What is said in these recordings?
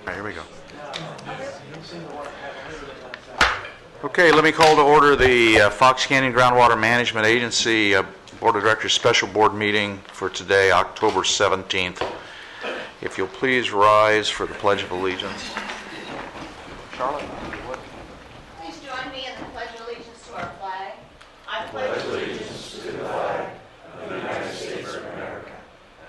All right, here we go. Okay, let me call to order the Fox Canyon Groundwater Management Agency Board of Directors Special Board Meeting for today, October 17th. If you'll please rise for the Pledge of Allegiance. Charlotte? Please join me in the Pledge of Allegiance to our flag. I pledge allegiance to the flag of the United States of America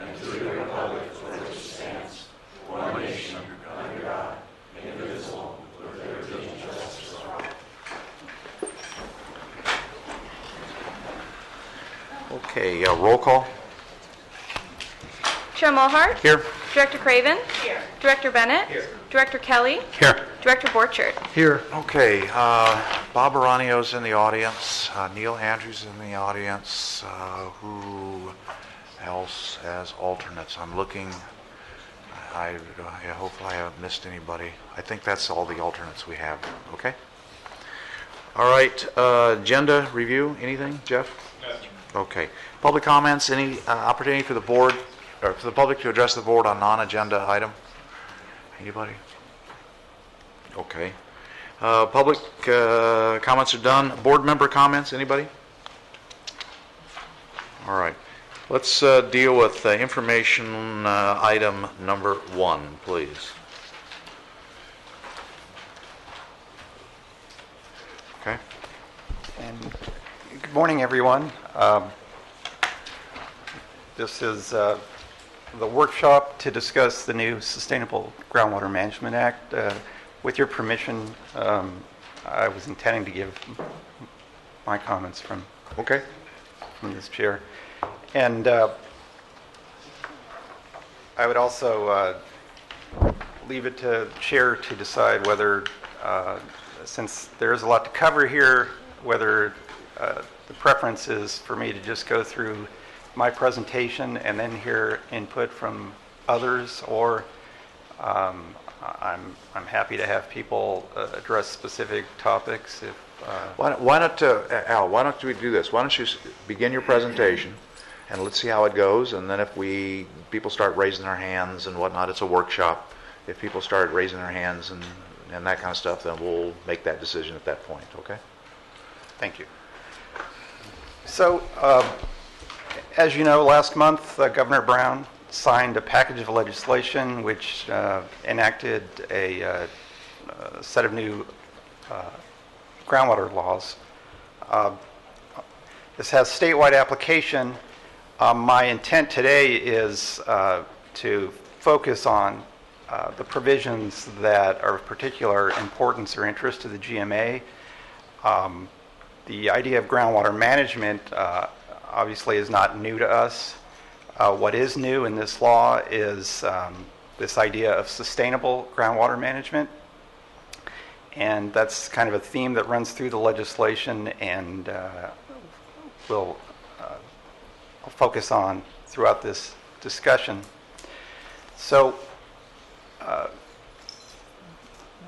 and to the republic for which it stands, one nation, under God, indivisible, with liberty and justice for all. Okay, roll call. Chair Mulhart? Here. Director Craven? Here. Director Bennett? Here. Director Kelly? Here. Director Borchert? Here. Okay, Bob Aranio's in the audience. Neil Andrews in the audience. Who else as alternates? I'm looking. Hopefully I haven't missed anybody. I think that's all the alternates we have. Okay. All right. Agenda review. Anything, Jeff? No. Okay. Public comments. Any opportunity for the board or for the public to address the board on non-agenda item? Anybody? Okay. Public comments are done. Board member comments. Anybody? All right. Let's deal with information item number 1, please. Okay. And good morning, everyone. This is the workshop to discuss the new Sustainable Groundwater Management Act. With your permission, I was intending to give my comments from this chair. And I would also leave it to the chair to decide whether, since there is a lot to cover here, whether the preference is for me to just go through my presentation and then hear input from others, or I'm happy to have people address specific topics. If why not, Al? Why don't we do this? Why don't you begin your presentation, and let's see how it goes. And then if people start raising their hands and whatnot, it's a workshop. If people start raising their hands and that kind of stuff, then we'll make that decision at that point. Okay. Thank you. So, as you know, last month Governor Brown signed a package of legislation which enacted a set of new groundwater laws. This has statewide application. My intent today is to focus on the provisions that are of particular importance or interest to the GMA. The idea of groundwater management obviously is not new to us. What is new in this law is this idea of sustainable groundwater management. And that's kind of a theme that runs through the legislation, and we'll focus on throughout this discussion. So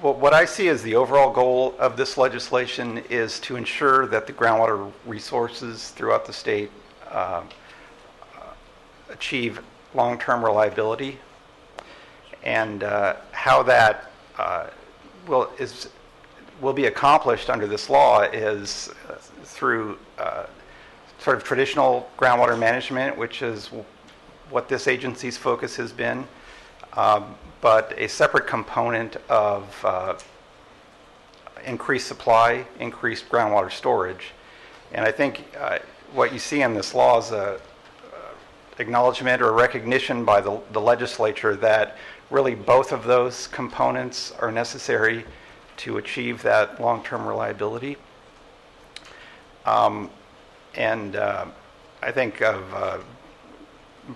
what I see as the overall goal of this legislation is to ensure that the groundwater resources throughout the state achieve long-term reliability, and how that will be accomplished under this law is through sort of traditional groundwater management, which is what this agency's focus has been, but a separate component of increased supply, increased groundwater storage. And I think what you see in this law is a acknowledgement or recognition by the legislature that really both of those components are necessary to achieve that long-term reliability. And I think of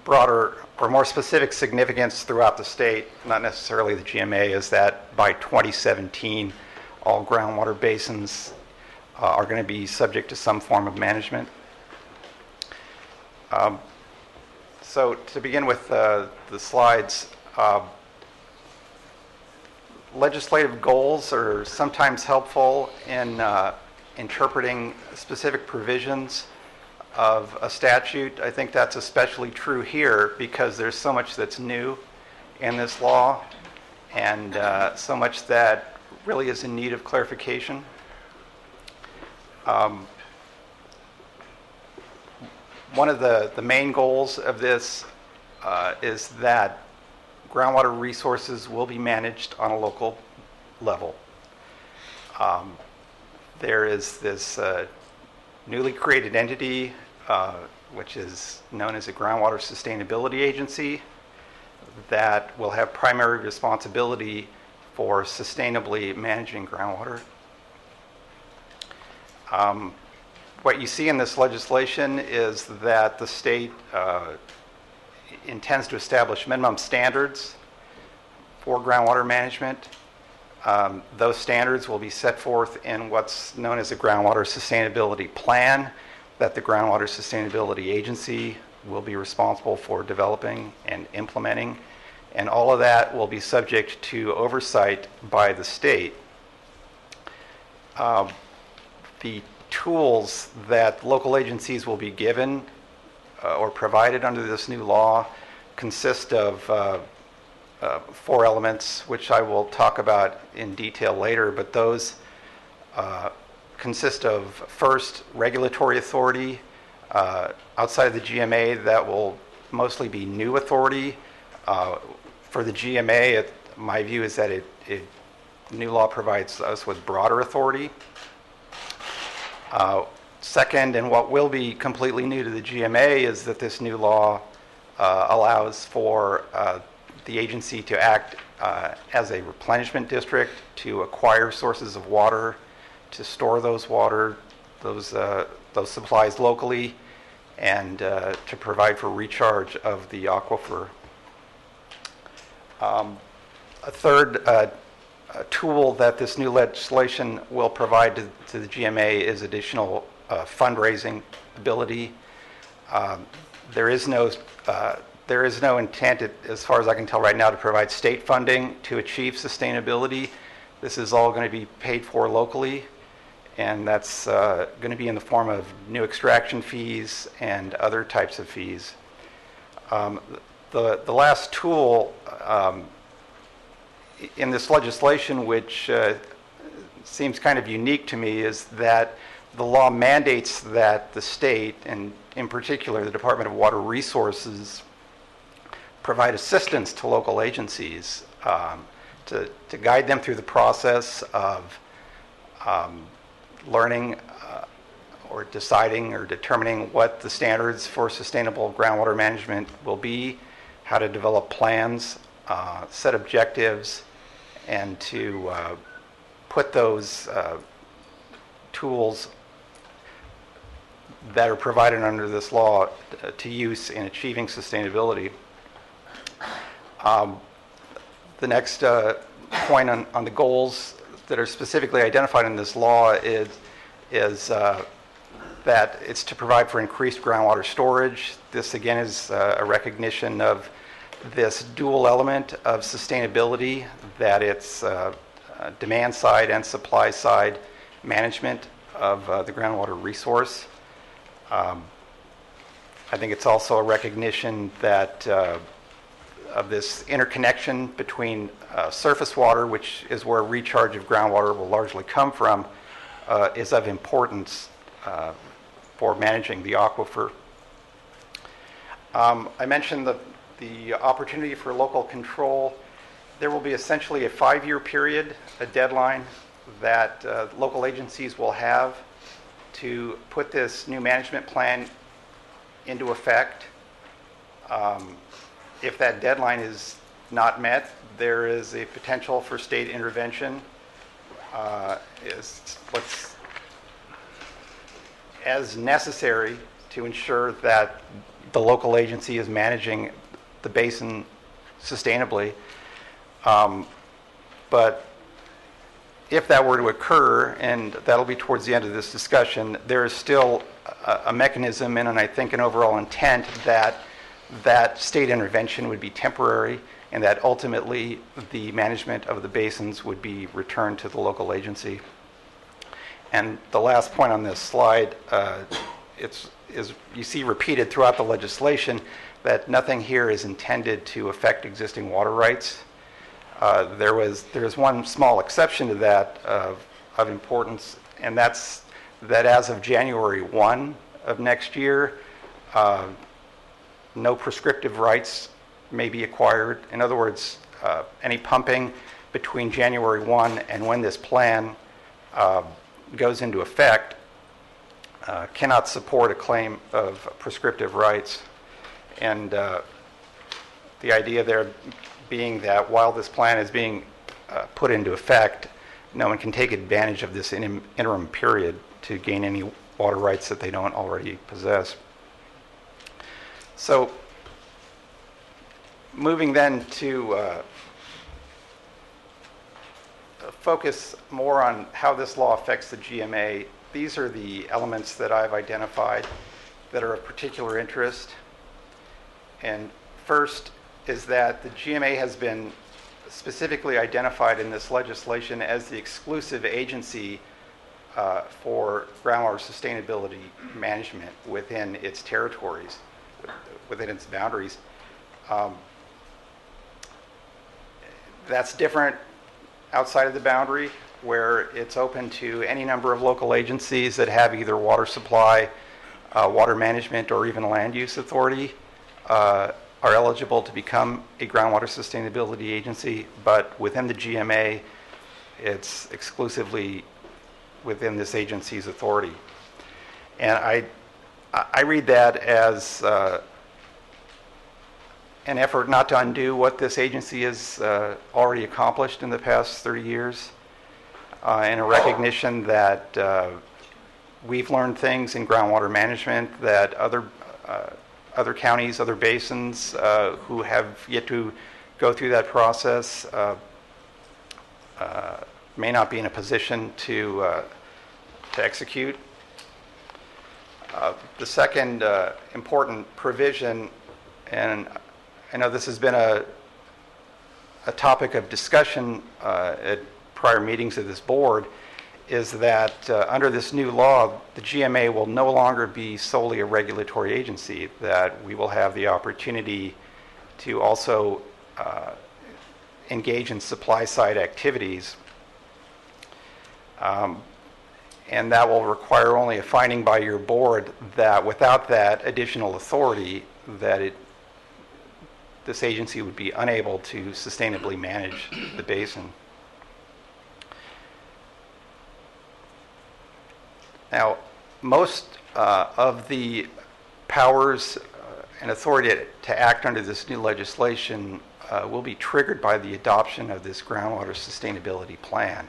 broader or more specific significance throughout the state, not necessarily the GMA, is that by 2017, all groundwater basins are going to be subject to some form of management. So to begin with the slides, legislative goals are sometimes helpful in interpreting specific provisions of a statute. I think that's especially true here because there's so much that's new in this law and so much that really is in need of clarification. One of the main goals of this is that groundwater resources will be managed on a local level. There is this newly created entity, which is known as a Groundwater Sustainability Agency, that will have primary responsibility for sustainably managing groundwater. What you see in this legislation is that the state intends to establish minimum standards for groundwater management. Those standards will be set forth in what's known as a Groundwater Sustainability Plan that the Groundwater Sustainability Agency will be responsible for developing and implementing. And all of that will be subject to oversight by the state. The tools that local agencies will be given or provided under this new law consist of 4 elements, which I will talk about in detail later, but those consist of, first, regulatory authority. Outside of the GMA, that will mostly be new authority. For the GMA, my view is that new law provides us with broader authority. Second, and what will be completely new to the GMA, is that this new law allows for the agency to act as a replenishment district, to acquire sources of water, to store those supplies locally, and to provide for recharge of the aquifer. A third tool that this new legislation will provide to the GMA is additional fundraising ability. There is no intent, as far as I can tell right now, to provide state funding to achieve sustainability. This is all going to be paid for locally, and that's going to be in the form of new extraction fees and other types of fees. The last tool in this legislation, which seems kind of unique to me, is that the law mandates that the state, and in particular the Department of Water Resources, provide assistance to local agencies to guide them through the process of learning or deciding or determining what the standards for sustainable groundwater management will be, how to develop plans, set objectives, and to put those tools that are provided under this law to use in achieving sustainability. The next point on the goals that are specifically identified in this law is that it's to provide for increased groundwater storage. This again is a recognition of this dual element of sustainability, that it's demand side and supply side management of the groundwater resource. I think it's also a recognition that of this interconnection between surface water, which is where recharge of groundwater will largely come from, is of importance for managing the aquifer. I mentioned the opportunity for local control. There will be essentially a 5-year period, a deadline that local agencies will have to put this new management plan into effect. If that deadline is not met, there is a potential for state intervention. As necessary to ensure that the local agency is managing the basin sustainably. But if that were to occur, and that'll be towards the end of this discussion, there is still a mechanism and I think an overall intent that state intervention would be temporary and that ultimately the management of the basins would be returned to the local agency. And the last point on this slide, is you see repeated throughout the legislation that nothing here is intended to affect existing water rights. There's one small exception to that of importance, and that's that as of January 1 of next year, no prescriptive rights may be acquired. In other words, any pumping between January 1 and when this plan goes into effect cannot support a claim of prescriptive rights. And the idea there being that while this plan is being put into effect, no one can take advantage of this interim period to gain any water rights that they don't already possess. So moving then to focus more on how this law affects the GMA, these are the elements that I've identified that are of particular interest. And first is that the GMA has been specifically identified in this legislation as the exclusive agency for groundwater sustainability management within its territories, within its boundaries. That's different outside of the boundary, where it's open to any number of local agencies that have either water supply, water management, or even land use authority are eligible to become a groundwater sustainability agency. But within the GMA, it's exclusively within this agency's authority. And I read that as an effort not to undo what this agency has already accomplished in the past 30 years, and a recognition that we've learned things in groundwater management that other counties, other basins who have yet to go through that process may not be in a position to execute. The second important provision, and I know this has been a topic of discussion at prior meetings of this board, is that under this new law, the GMA will no longer be solely a regulatory agency, that we will have the opportunity to also engage in supply side activities. And that will require only a finding by your board that without that additional authority, that this agency would be unable to sustainably manage the basin. Now, most of the powers and authority to act under this new legislation will be triggered by the adoption of this groundwater sustainability plan.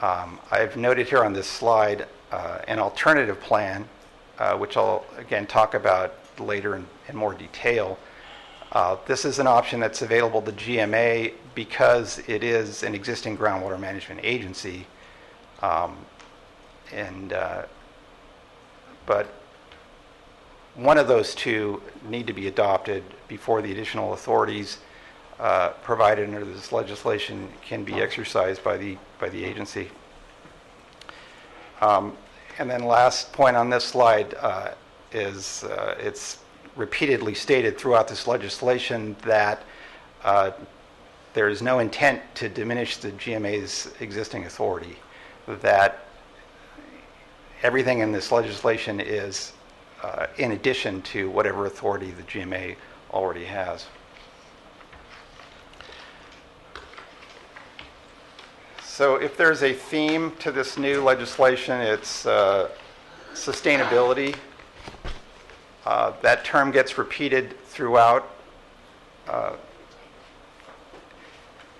I've noted here on this slide an alternative plan, which I'll again talk about later in more detail. This is an option that's available to GMA because it is an existing groundwater management agency. But one of those two need to be adopted before the additional authorities provided under this legislation can be exercised by the agency. And then last point on this slide is it's repeatedly stated throughout this legislation that there is no intent to diminish the GMA's existing authority, that everything in this legislation is in addition to whatever authority the GMA already has. So if there's a theme to this new legislation, it's sustainability. That term gets repeated throughout.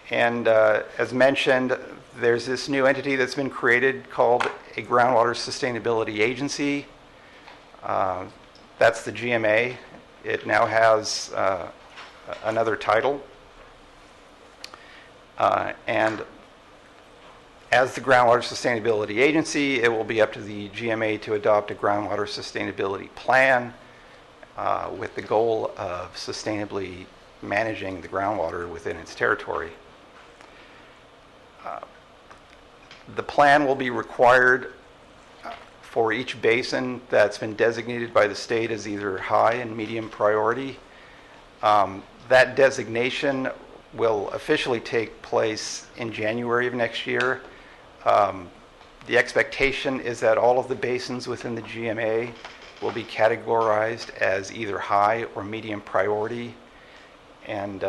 And as mentioned, there's this new entity that's been created called a Groundwater Sustainability Agency. That's the GMA. It now has another title. And As the Groundwater Sustainability Agency, it will be up to the GMA to adopt a groundwater sustainability plan with the goal of sustainably managing the groundwater within its territory. The plan will be required for each basin that's been designated by the state as either high and medium priority. That designation will officially take place in January of next year. The expectation is that all of the basins within the GMA will be categorized as either high or medium priority. And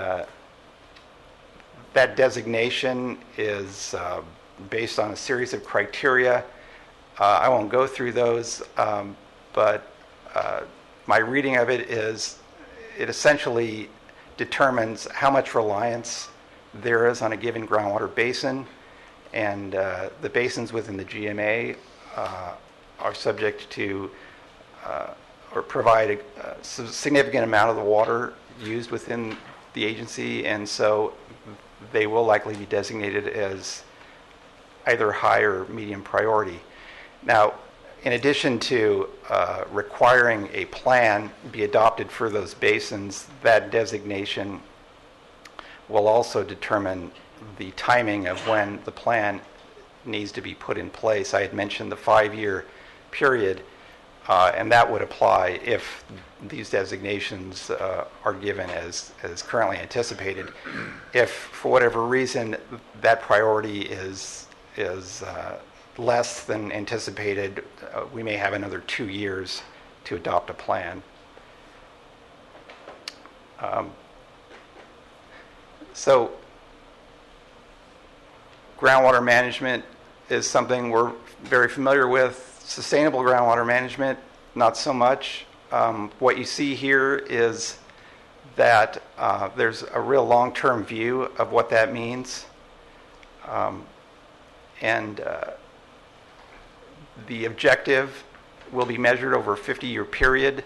that designation is based on a series of criteria. I won't go through those, but my reading of it is it essentially determines how much reliance there is on a given groundwater basin, and the basins within the GMA are subject to or provide a significant amount of the water used within the agency, and so they will likely be designated as either high or medium priority. Now, in addition to requiring a plan be adopted for those basins, that designation will also determine the timing of when the plan needs to be put in place. I had mentioned the 5-year period, and that would apply if these designations are given as currently anticipated. If, for whatever reason, that priority is less than anticipated, we may have another 2 years to adopt a plan. So groundwater management is something we're very familiar with. Sustainable groundwater management, not so much. What you see here is that there's a real long-term view of what that means. And the objective will be measured over a 50-year period.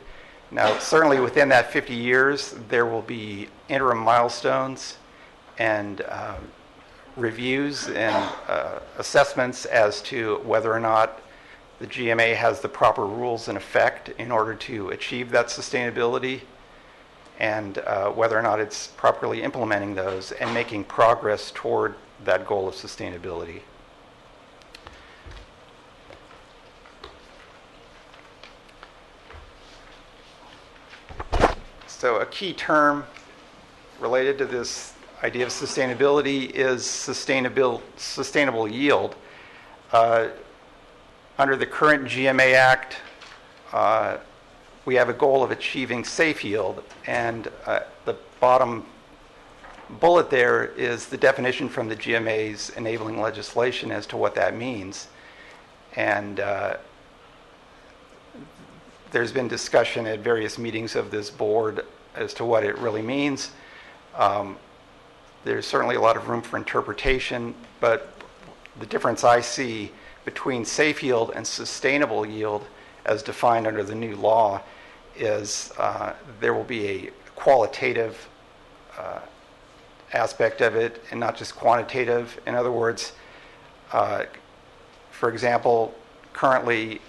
Now, certainly within that 50 years, there will be interim milestones and reviews and assessments as to whether or not the GMA has the proper rules in effect in order to achieve that sustainability, and whether or not it's properly implementing those and making progress toward that goal of sustainability. So a key term related to this idea of sustainability is sustainable yield. Under the current GMA Act, we have a goal of achieving safe yield, and the bottom bullet there is the definition from the GMA's enabling legislation as to what that means. And there's been discussion at various meetings of this board as to what it really means. There's certainly a lot of room for interpretation, but the difference I see between safe yield and sustainable yield as defined under the new law is there will be a qualitative aspect of it and not just quantitative. In other words, for example, currently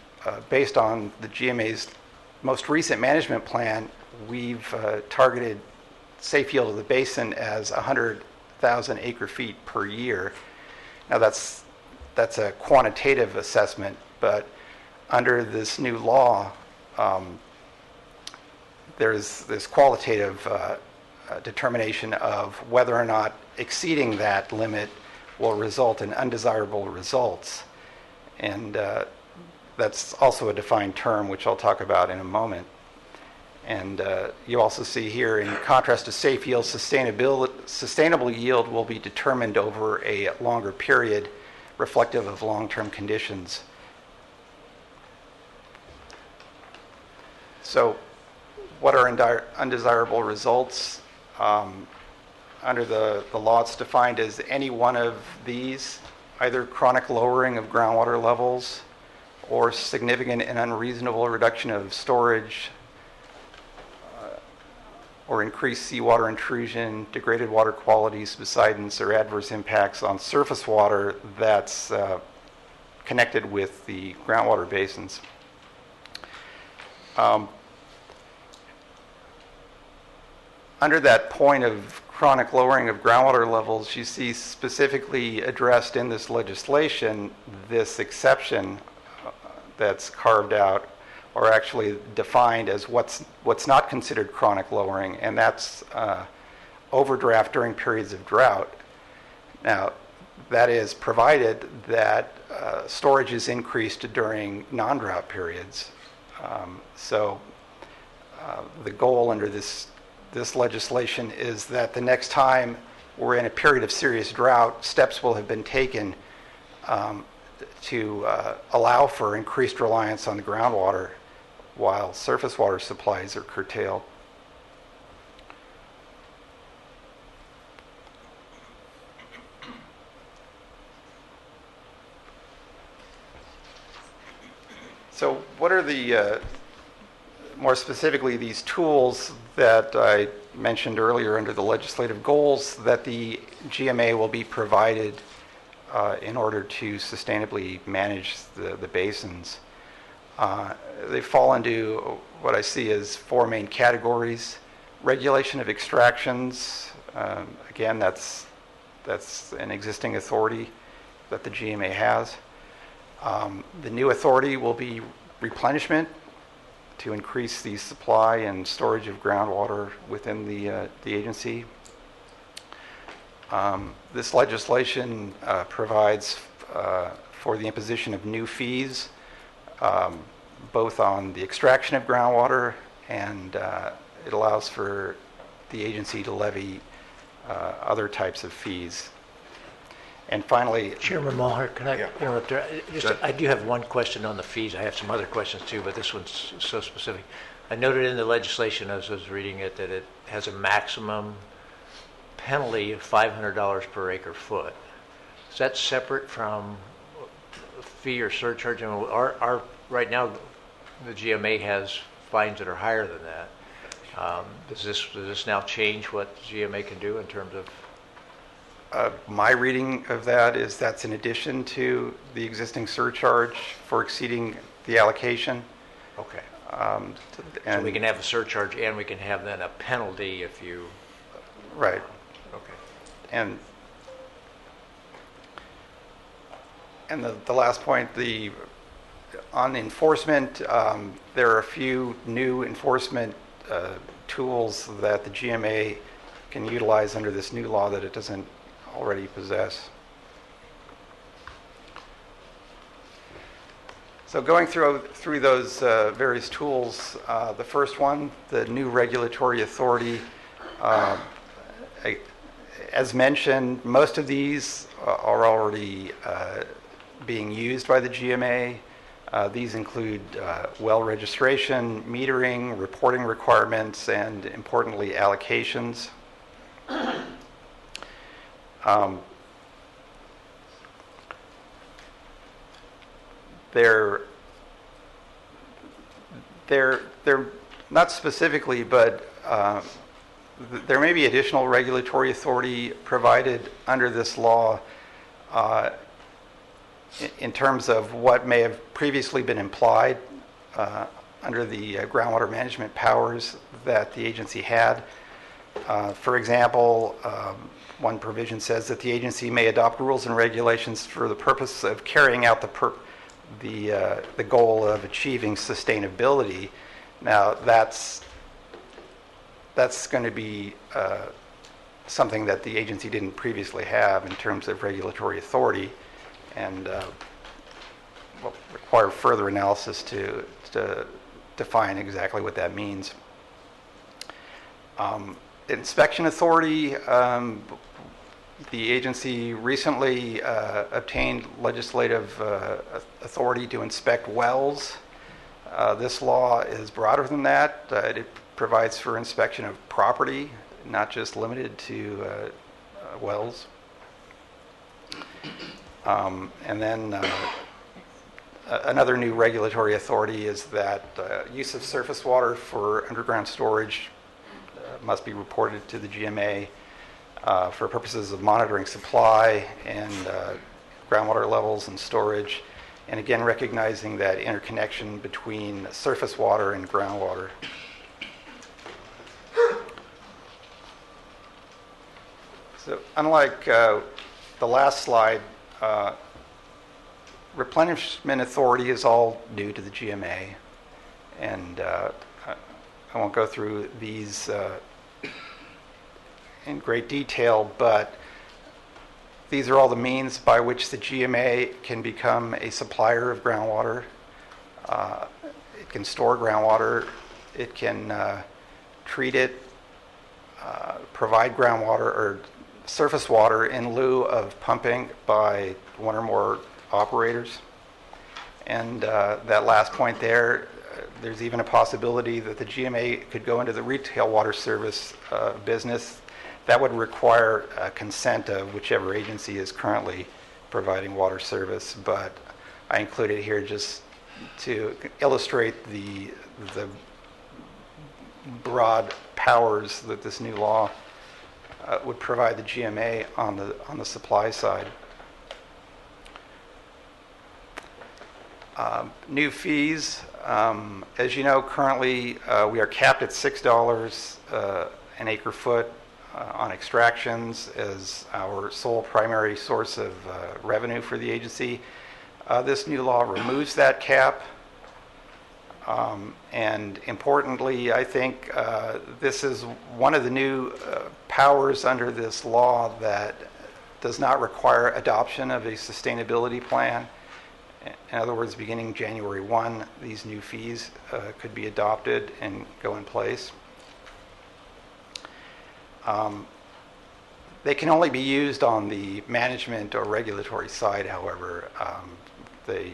based on the GMA's most recent management plan, we've targeted safe yield of the basin as 100,000 acre feet per year. Now that's a quantitative assessment, but under this new law, there's this qualitative determination of whether or not exceeding that limit will result in undesirable results. And that's also a defined term, which I'll talk about in a moment. And you also see here, in contrast to safe yield, sustainable yield will be determined over a longer period, reflective of long-term conditions. So what are undesirable results? Under the law, it's defined as any one of these, either chronic lowering of groundwater levels or significant and unreasonable reduction of storage or increased seawater intrusion, degraded water quality, subsidence, or adverse impacts on surface water that's connected with the groundwater basins. Under that point of chronic lowering of groundwater levels, you see specifically addressed in this legislation this exception that's carved out, or actually defined as what's not considered chronic lowering, and that's overdraft during periods of drought. Now, that is provided that storage is increased during non-drought periods. So the goal under this legislation is that the next time we're in a period of serious drought, steps will have been taken to allow for increased reliance on the groundwater while surface water supplies are curtailed. So what are the more specifically, these tools that I mentioned earlier under the legislative goals that the GMA will be provided in order to sustainably manage the basins? They fall into what I see as four main categories. Regulation of extractions, again, that's an existing authority that the GMA has. The new authority will be replenishment, to increase the supply and storage of groundwater within the agency. This legislation provides for the imposition of new fees, both on the extraction of groundwater, and it allows for the agency to levy other types of fees. And finally, Chairman Maher, can I Yeah. interrupt there? Sure. I do have one question on the fees. I have some other questions too, but this one's so specific. I noted in the legislation as I was reading it that it has a maximum penalty of $500 per acre foot. Is that separate from a fee or surcharge? I mean, right now, the GMA has fines that are higher than that. Does this now change what the GMA can do in terms of? my reading of that is that's in addition to the existing surcharge for exceeding the allocation. Okay. And So we can have a surcharge and we can have then a penalty if you. right. Okay. And the last point, on enforcement, there are a few new enforcement tools that the GMA can utilize under this new law that it doesn't already possess. So going through those various tools, the first one, the new regulatory authority, as mentioned, most of these are already being used by the GMA. These include well registration, metering, reporting requirements, and importantly, allocations. They're not specifically, but there may be additional regulatory authority provided under this law in terms of what may have previously been implied under the groundwater management powers that the agency had. For example, one provision says that the agency may adopt rules and regulations for the purpose of carrying out the goal of achieving sustainability. Now, that's going to be something that the agency didn't previously have in terms of regulatory authority, and will require further analysis to define exactly what that means. Inspection authority, the agency recently obtained legislative authority to inspect wells. This law is broader than that. It provides for inspection of property, not just limited to wells. And then another new regulatory authority is that use of surface water for underground storage must be reported to the GMA for purposes of monitoring supply and groundwater levels and storage, and again recognizing that interconnection between surface water and groundwater. So unlike the last slide, replenishment authority is all new to the GMA, and I won't go through these in great detail, but these are all the means by which the GMA can become a supplier of groundwater. It can store groundwater, it can treat it, provide groundwater or surface water in lieu of pumping by one or more operators. And that last point there, there's even a possibility that the GMA could go into the retail water service business. That would require consent of whichever agency is currently providing water service, but I included here just to illustrate the broad powers that this new law would provide the GMA on the supply side. New fees, as you know, currently we are capped at $6 an acre foot on extractions as our sole primary source of revenue for the agency. This new law removes that cap, and importantly, I think this is one of the new powers under this law that does not require adoption of a sustainability plan. In other words, beginning January 1, these new fees could be adopted and go in place. They can only be used on the management or regulatory side, however. They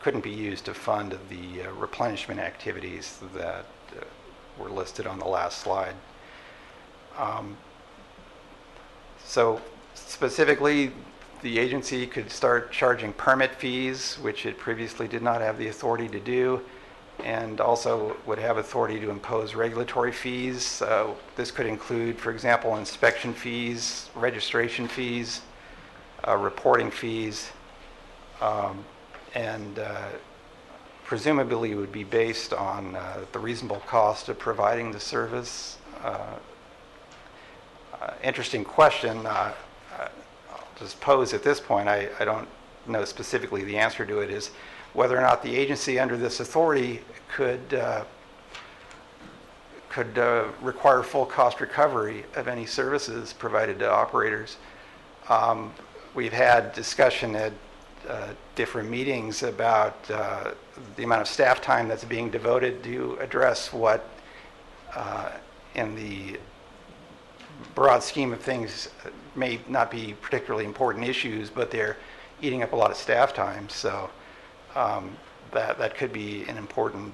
couldn't be used to fund the replenishment activities that were listed on the last slide. So specifically, the agency could start charging permit fees, which it previously did not have the authority to do, and also would have authority to impose regulatory fees. This could include, for example, inspection fees, registration fees, reporting fees, and presumably would be based on the reasonable cost of providing the service. Interesting question. I'll just pose at this point, I don't know specifically the answer to it, is whether or not the agency under this authority could require full cost recovery of any services provided to operators. We've had discussion at different meetings about the amount of staff time that's being devoted to address what, in the broad scheme of things, may not be particularly important issues, but they're eating up a lot of staff time. So that could be an important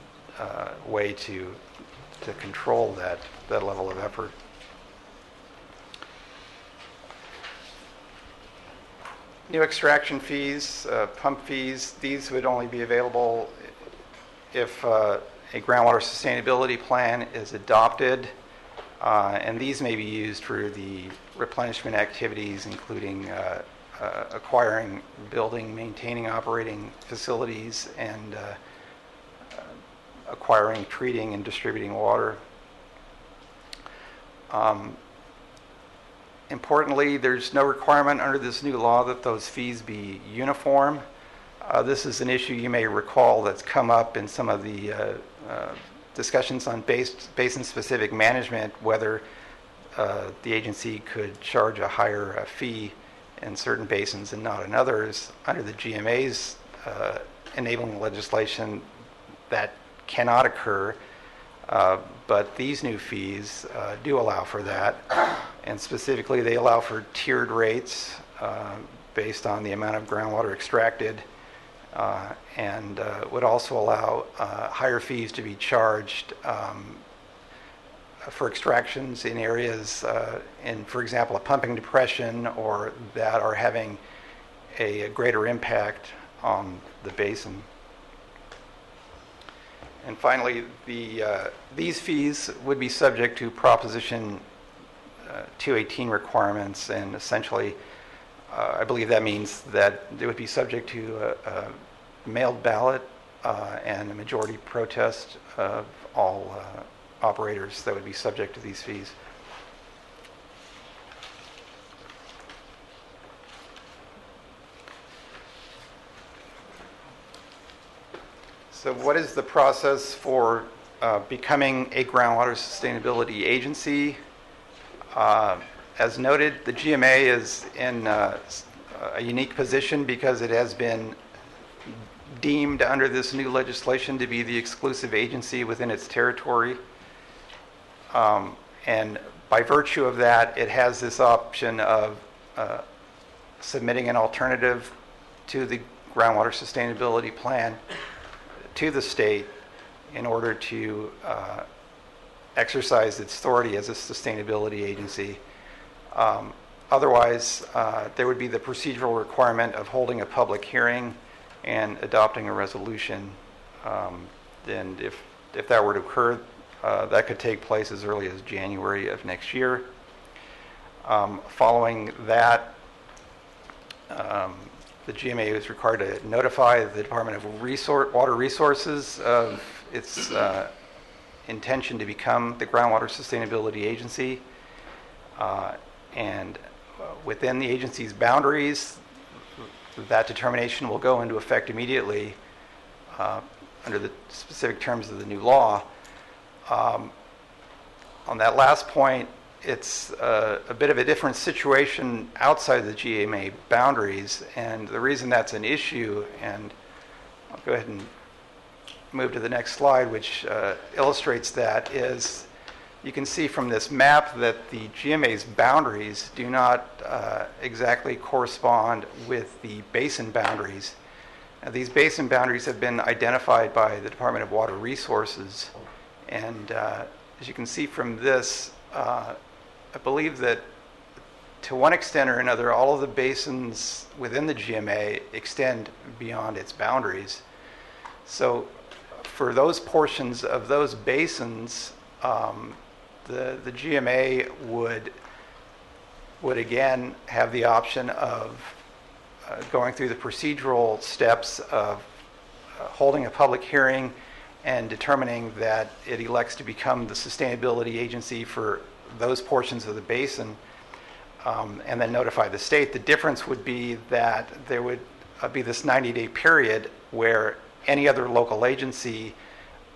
way to control that level of effort. New extraction fees, pump fees, these would only be available if a groundwater sustainability plan is adopted, and these may be used for the replenishment activities, including acquiring, building, maintaining, operating facilities, and acquiring, treating, and distributing water. Importantly, there's no requirement under this new law that those fees be uniform. This is an issue you may recall that's come up in some of the discussions on basin-specific management, whether the agency could charge a higher fee in certain basins and not in others. Under the GMA's enabling legislation, that cannot occur, but these new fees do allow for that, and specifically they allow for tiered rates based on the amount of groundwater extracted, and would also allow higher fees to be charged for extractions in areas in, for example, a pumping depression, or that are having a greater impact on the basin. And finally, these fees would be subject to Proposition 218 requirements, and essentially, I believe that means that they would be subject to a mailed ballot and a majority protest of all operators that would be subject to these fees. So what is the process for becoming a groundwater sustainability agency? As noted, the GMA is in a unique position because it has been deemed under this new legislation to be the exclusive agency within its territory. And by virtue of that, it has this option of submitting an alternative to the groundwater sustainability plan to the state in order to exercise its authority as a sustainability agency. Otherwise, there would be the procedural requirement of holding a public hearing and adopting a resolution. And if that were to occur, that could take place as early as January of next year. Following that, the GMA is required to notify the Department of Water Resources of its intention to become the groundwater sustainability agency. And within the agency's boundaries, that determination will go into effect immediately under the specific terms of the new law. On that last point, it's a bit of a different situation outside the GMA boundaries, and the reason that's an issue, and I'll go ahead and move to the next slide, which illustrates that, is you can see from this map that the GMA's boundaries do not exactly correspond with the basin boundaries. Now, these basin boundaries have been identified by the Department of Water Resources, and as you can see from this, I believe that to one extent or another, all of the basins within the GMA extend beyond its boundaries. So for those portions of those basins, the GMA would again have the option of going through the procedural steps of holding a public hearing and determining that it elects to become the sustainability agency for those portions of the basin, and then notify the state. The difference would be that there would be this 90-day period where any other local agency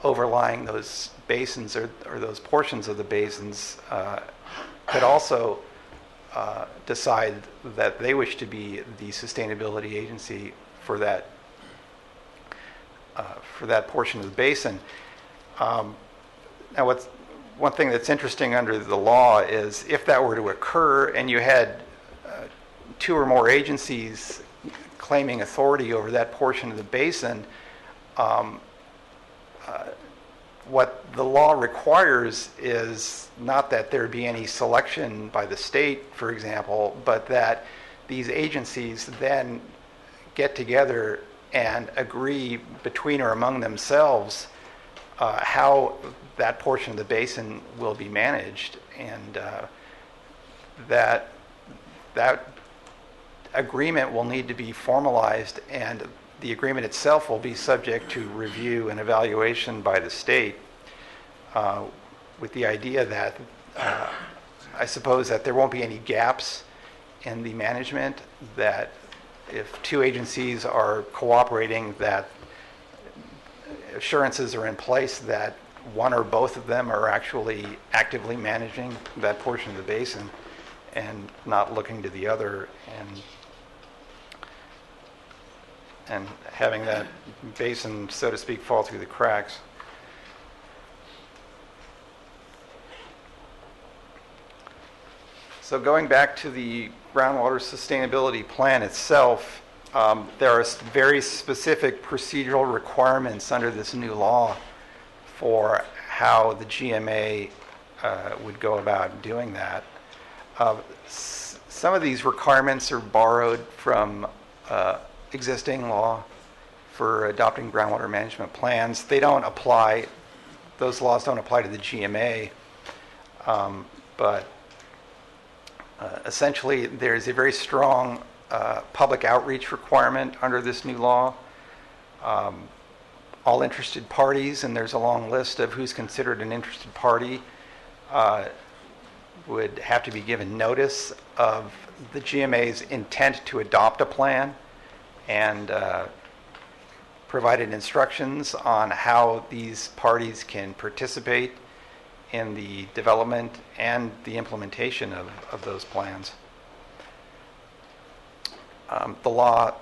overlying those basins or those portions of the basins could also decide that they wish to be the sustainability agency for that portion of the basin. Now, one thing that's interesting under the law is if that were to occur and you had two or more agencies claiming authority over that portion of the basin, what the law requires is not that there be any selection by the state, for example, but that these agencies then get together and agree between or among themselves how that portion of the basin will be managed, and that agreement will need to be formalized, and the agreement itself will be subject to review and evaluation by the state, with the idea that I suppose that there won't be any gaps in the management, that if two agencies are cooperating, that assurances are in place that one or both of them are actually actively managing that portion of the basin and not looking to the other and having that basin, so to speak, fall through the cracks. So going back to the groundwater sustainability plan itself, there are very specific procedural requirements under this new law for how the GMA would go about doing that. Some of these requirements are borrowed from existing law. for adopting groundwater management plans. They don't apply, those laws don't apply to the GMA, but essentially there's a very strong public outreach requirement under this new law. All interested parties, and there's a long list of who's considered an interested party, would have to be given notice of the GMA's intent to adopt a plan, and provided instructions on how these parties can participate in the development and the implementation of those plans. The law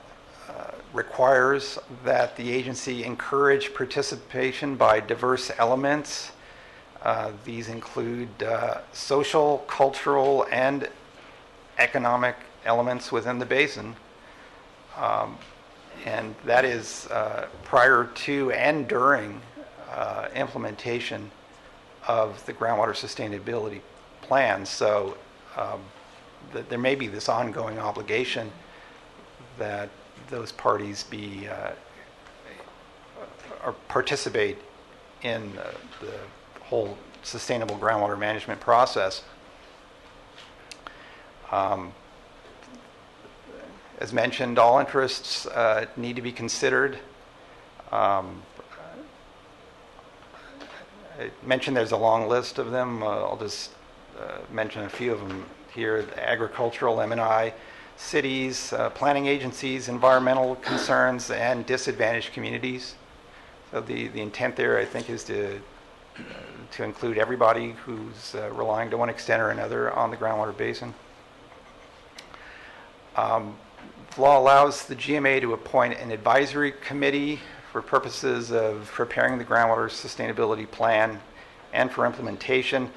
requires that the agency encourage participation by diverse elements. These include social, cultural, and economic elements within the basin. And that is prior to and during implementation of the groundwater sustainability plan. So there may be this ongoing obligation that those parties be or participate in the whole sustainable groundwater management process. As mentioned, all interests need to be considered. I mentioned there's a long list of them. I'll just mention a few of them here. Agricultural, M&I, cities, planning agencies, environmental concerns, and disadvantaged communities. So the intent there, I think, is to include everybody who's relying to one extent or another on the groundwater basin. The law allows the GMA to appoint an advisory committee for purposes of preparing the groundwater sustainability plan and for implementation.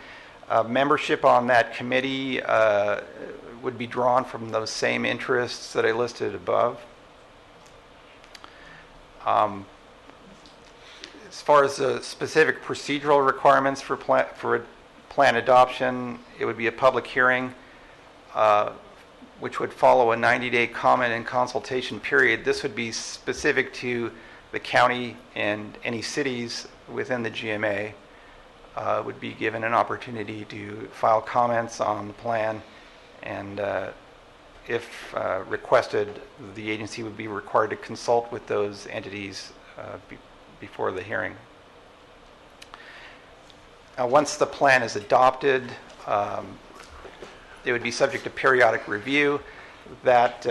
Membership on that committee would be drawn from those same interests that I listed above. As far as the specific procedural requirements for plan adoption, it would be a public hearing, which would follow a 90-day comment and consultation period. This would be specific to the county, and any cities within the GMA would be given an opportunity to file comments on the plan, and if requested, the agency would be required to consult with those entities before the hearing. Now, once the plan is adopted, it would be subject to periodic review. That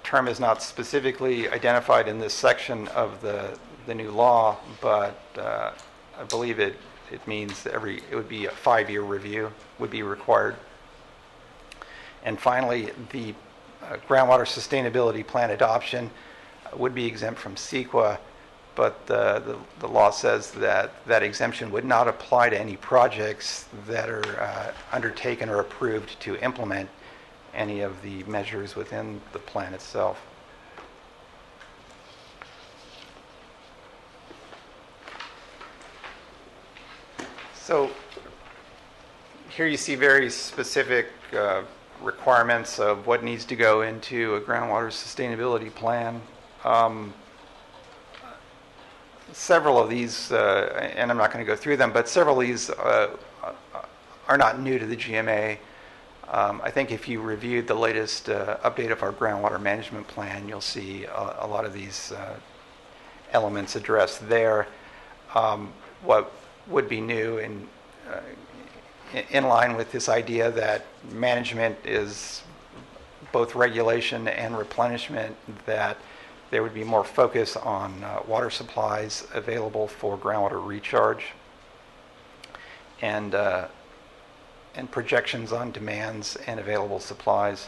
term is not specifically identified in this section of the new law, but I believe it means it would be a 5-year review would be required. And finally, the groundwater sustainability plan adoption would be exempt from CEQA, but the law says that exemption would not apply to any projects that are undertaken or approved to implement any of the measures within the plan itself. So here you see very specific requirements of what needs to go into a groundwater sustainability plan. Several of these, and I'm not going to go through them, but several of these are not new to the GMA. I think if you reviewed the latest update of our groundwater management plan, you'll see a lot of these elements addressed there. What would be new and in line with this idea that management is both regulation and replenishment, that there would be more focus on water supplies available for groundwater recharge, and projections on demands and available supplies.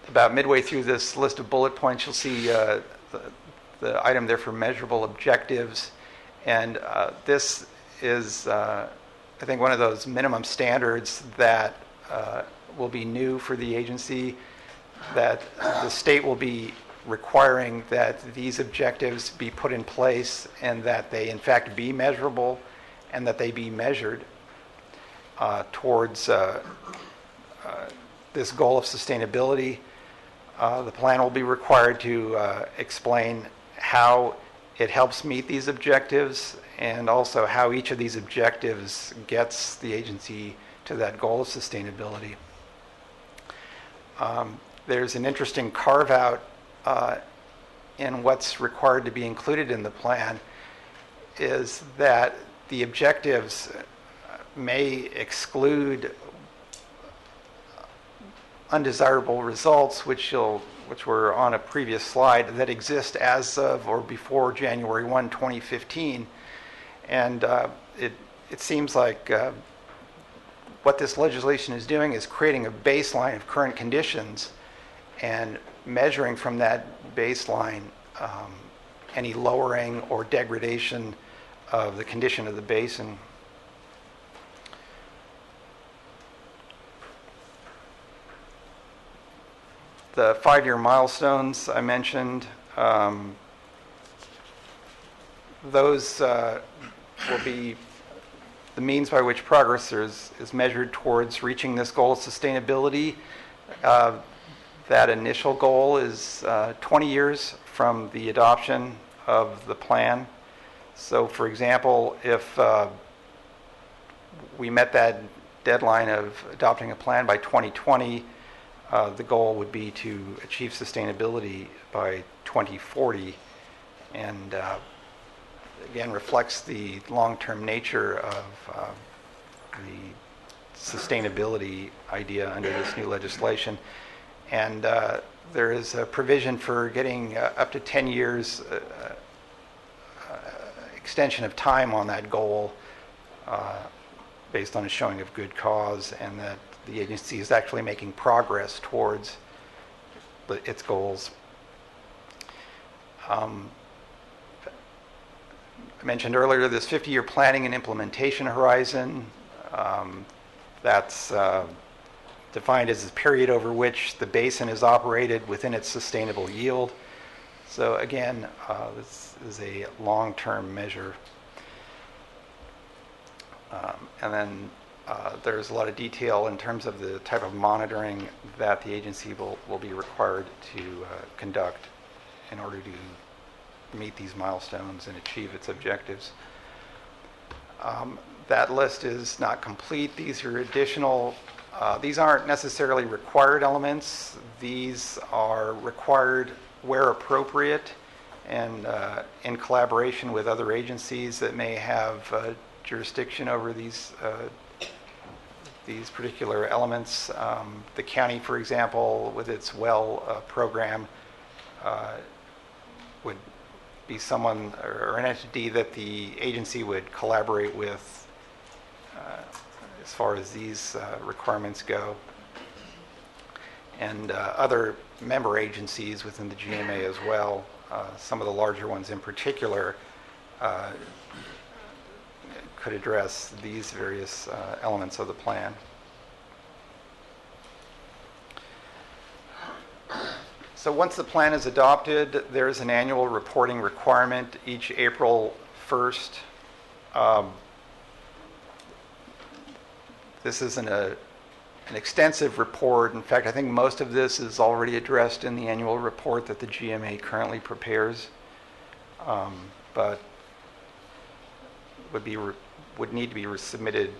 About midway through this list of bullet points, you'll see the item there for measurable objectives, and this is, I think, one of those minimum standards that will be new for the agency, that the state will be requiring that these objectives be put in place and that they in fact be measurable and that they be measured towards this goal of sustainability. The plan will be required to explain how it helps meet these objectives and also how each of these objectives gets the agency to that goal of sustainability. There's an interesting carve-out in what's required to be included in the plan is that the objectives may exclude undesirable results, which were on a previous slide, that exist as of or before January 1, 2015. And it seems like what this legislation is doing is creating a baseline of current conditions and measuring from that baseline any lowering or degradation of the condition of the basin. The 5-year milestones I mentioned, those will be the means by which progress is measured towards reaching this goal of sustainability. That initial goal is 20 years from the adoption of the plan. So, for example, if we met that deadline of adopting a plan by 2020, the goal would be to achieve sustainability by 2040, and again reflects the long-term nature of the sustainability idea under this new legislation. And there is a provision for getting up to 10 years extension of time on that goal based on a showing of good cause, and that the agency is actually making progress towards its goals. I mentioned earlier this 50-year planning and implementation horizon. That's defined as a period over which the basin is operated within its sustainable yield. So again, this is a long-term measure. And then there's a lot of detail in terms of the type of monitoring that the agency will be required to conduct in order to meet these milestones and achieve its objectives. That list is not complete. These are additional, these aren't necessarily required elements. These are required where appropriate and in collaboration with other agencies that may have jurisdiction over these particular elements. The county, for example, with its well program, would be someone or an entity that the agency would collaborate with as far as these requirements go. And other member agencies within the GMA as well, some of the larger ones in particular, could address these various elements of the plan. So once the plan is adopted, there is an annual reporting requirement each April 1st. This isn't an extensive report. In fact, I think most of this is already addressed in the annual report that the GMA currently prepares, but would need to be resubmitted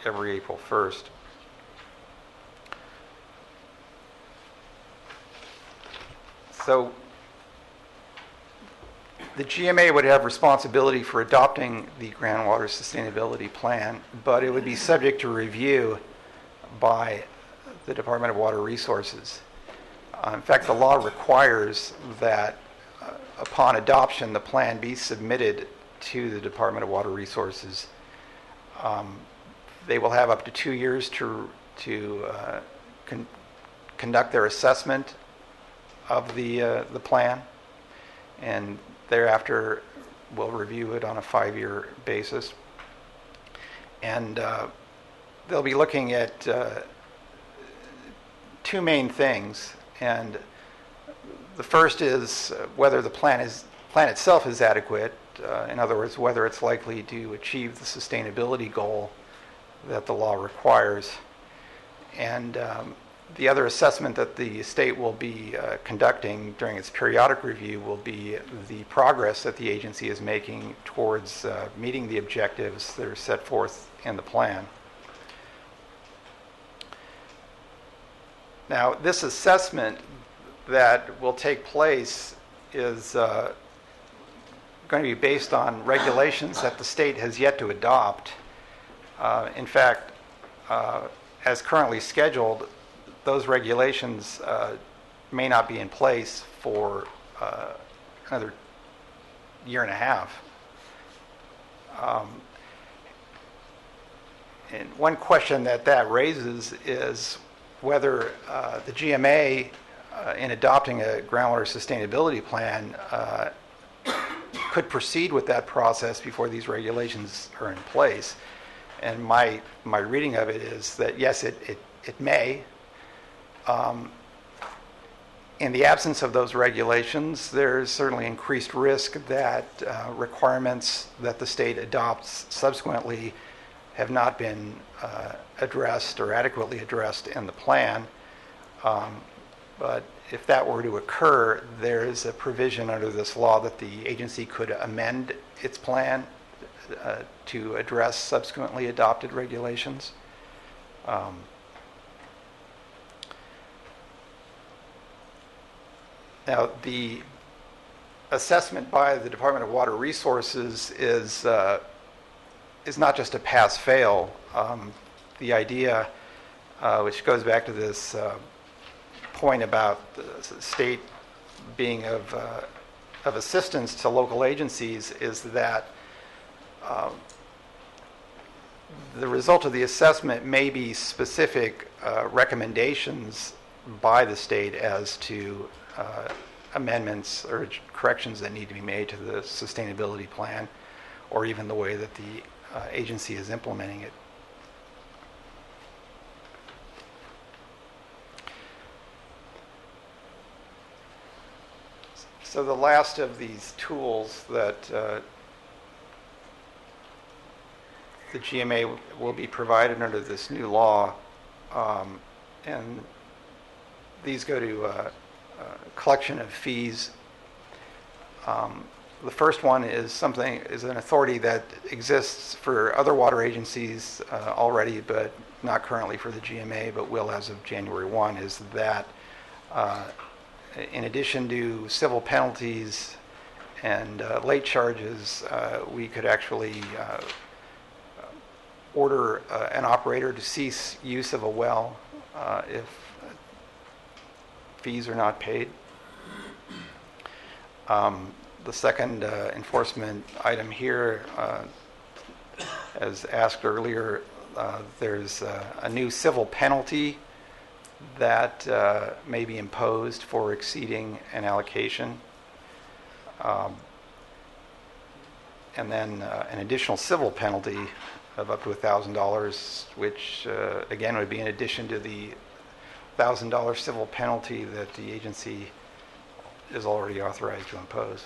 every April 1st. So the GMA would have responsibility for adopting the groundwater sustainability plan, but it would be subject to review by the Department of Water Resources. In fact, the law requires that upon adoption, the plan be submitted to the Department of Water Resources. They will have up to 2 years to conduct their assessment of the plan, and thereafter we'll review it on a 5-year basis. And they'll be looking at two main things, and the first is whether the plan itself is adequate. In other words, whether it's likely to achieve the sustainability goal that the law requires. And The other assessment that the state will be conducting during its periodic review will be the progress that the agency is making towards meeting the objectives that are set forth in the plan. Now, this assessment that will take place is going to be based on regulations that the state has yet to adopt. In fact, as currently scheduled, those regulations may not be in place for another year and a half. And one question that raises is whether the GMA, in adopting a groundwater sustainability plan, could proceed with that process before these regulations are in place. And my reading of it is that, yes, it may. In the absence of those regulations, there's certainly increased risk that requirements that the state adopts subsequently have not been addressed or adequately addressed in the plan. But if that were to occur, there is a provision under this law that the agency could amend its plan to address subsequently adopted regulations. Now, the assessment by the Department of Water Resources is not just a pass-fail. The idea, which goes back to this point about the state being of assistance to local agencies, is that the result of the assessment may be specific recommendations by the state as to amendments or corrections that need to be made to the sustainability plan, or even the way that the agency is implementing it. So the last of these tools that the GMA will be provided under this new law, and these go to collection of fees. The first one is an authority that exists for other water agencies already, but not currently for the GMA, but will as of January 1, is that in addition to civil penalties and late charges, we could actually order an operator to cease use of a well if fees are not paid. The second enforcement item here, as asked earlier, there's a new civil penalty that may be imposed for exceeding an allocation. And then an additional civil penalty of up to $1,000, which again would be in addition to the $1,000 civil penalty that the agency is already authorized to impose.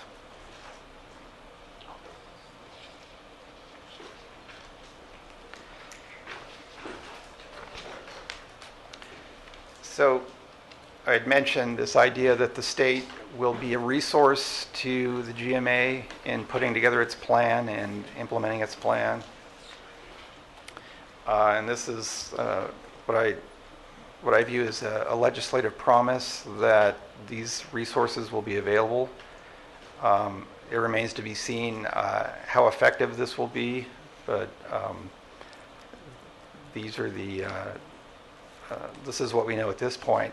So I had mentioned this idea that the state will be a resource to the GMA in putting together its plan and implementing its plan. And this is what I view as a legislative promise that these resources will be available. It remains to be seen how effective this will be, but these are the this is what we know at this point.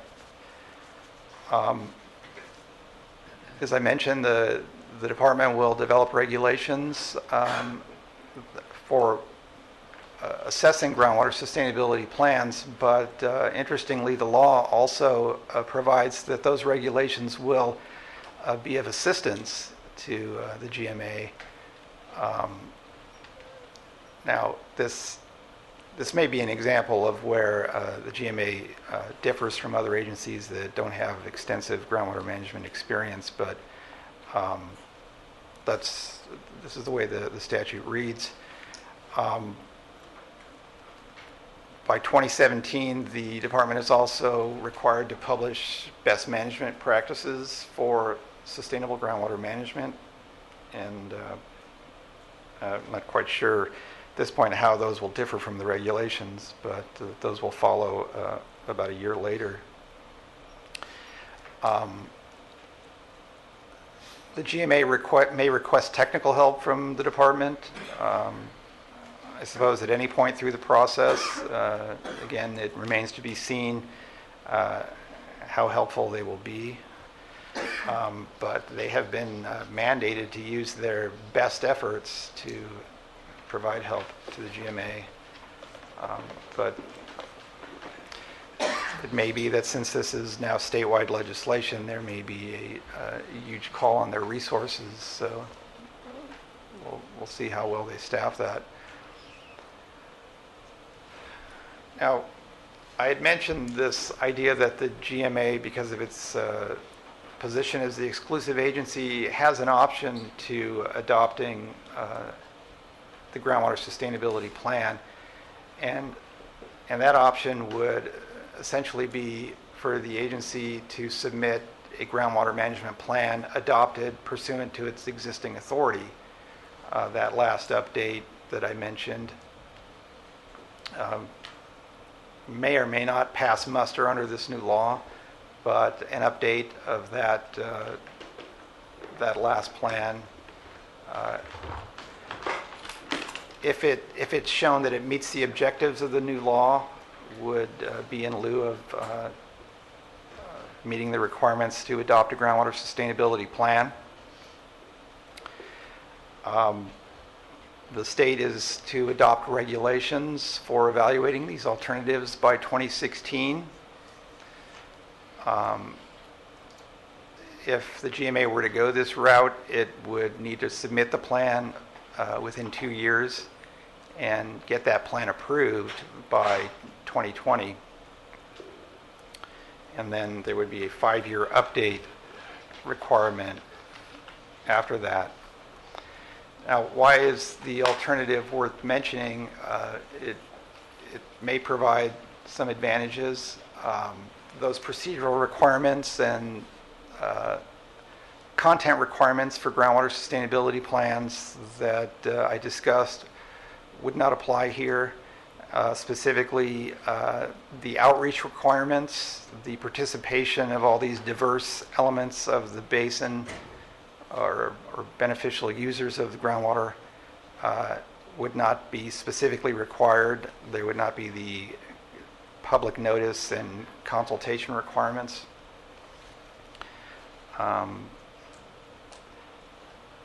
As I mentioned, the department will develop regulations for assessing groundwater sustainability plans, but interestingly, the law also provides that those regulations will be of assistance to the GMA. Now, this may be an example of where the GMA differs from other agencies that don't have extensive groundwater management experience, but this is the way the statute reads. By 2017, the department is also required to publish best management practices for sustainable groundwater management. And I'm not quite sure at this point how those will differ from the regulations, but those will follow about a year later. The GMA may request technical help from the department. I suppose at any point through the process. Again, it remains to be seen how helpful they will be. But they have been mandated to use their best efforts to provide help to the GMA. But it may be that since this is now statewide legislation, there may be a huge call on their resources. So we'll see how well they staff that. Now, I had mentioned this idea that the GMA, because of its position as the exclusive agency, has an option to adopting the groundwater sustainability plan, and that option would essentially be for the agency to submit a groundwater management plan adopted pursuant to its existing authority. That last update that I mentioned may or may not pass muster under this new law, but an update of that last plan, if it's shown that it meets the objectives of the new law, would be in lieu of meeting the requirements to adopt a groundwater sustainability plan. The state is to adopt regulations for evaluating these alternatives by 2016. If the GMA were to go this route, it would need to submit the plan within 2 years and get that plan approved by 2020. And then there would be a 5-year update requirement after that. Now, why is the alternative worth mentioning? It may provide some advantages. Those procedural requirements and content requirements for groundwater sustainability plans that I discussed would not apply here. Specifically, the outreach requirements, the participation of all these diverse elements of the basin or beneficial users of the groundwater would not be specifically required. There would not be the public notice and consultation requirements.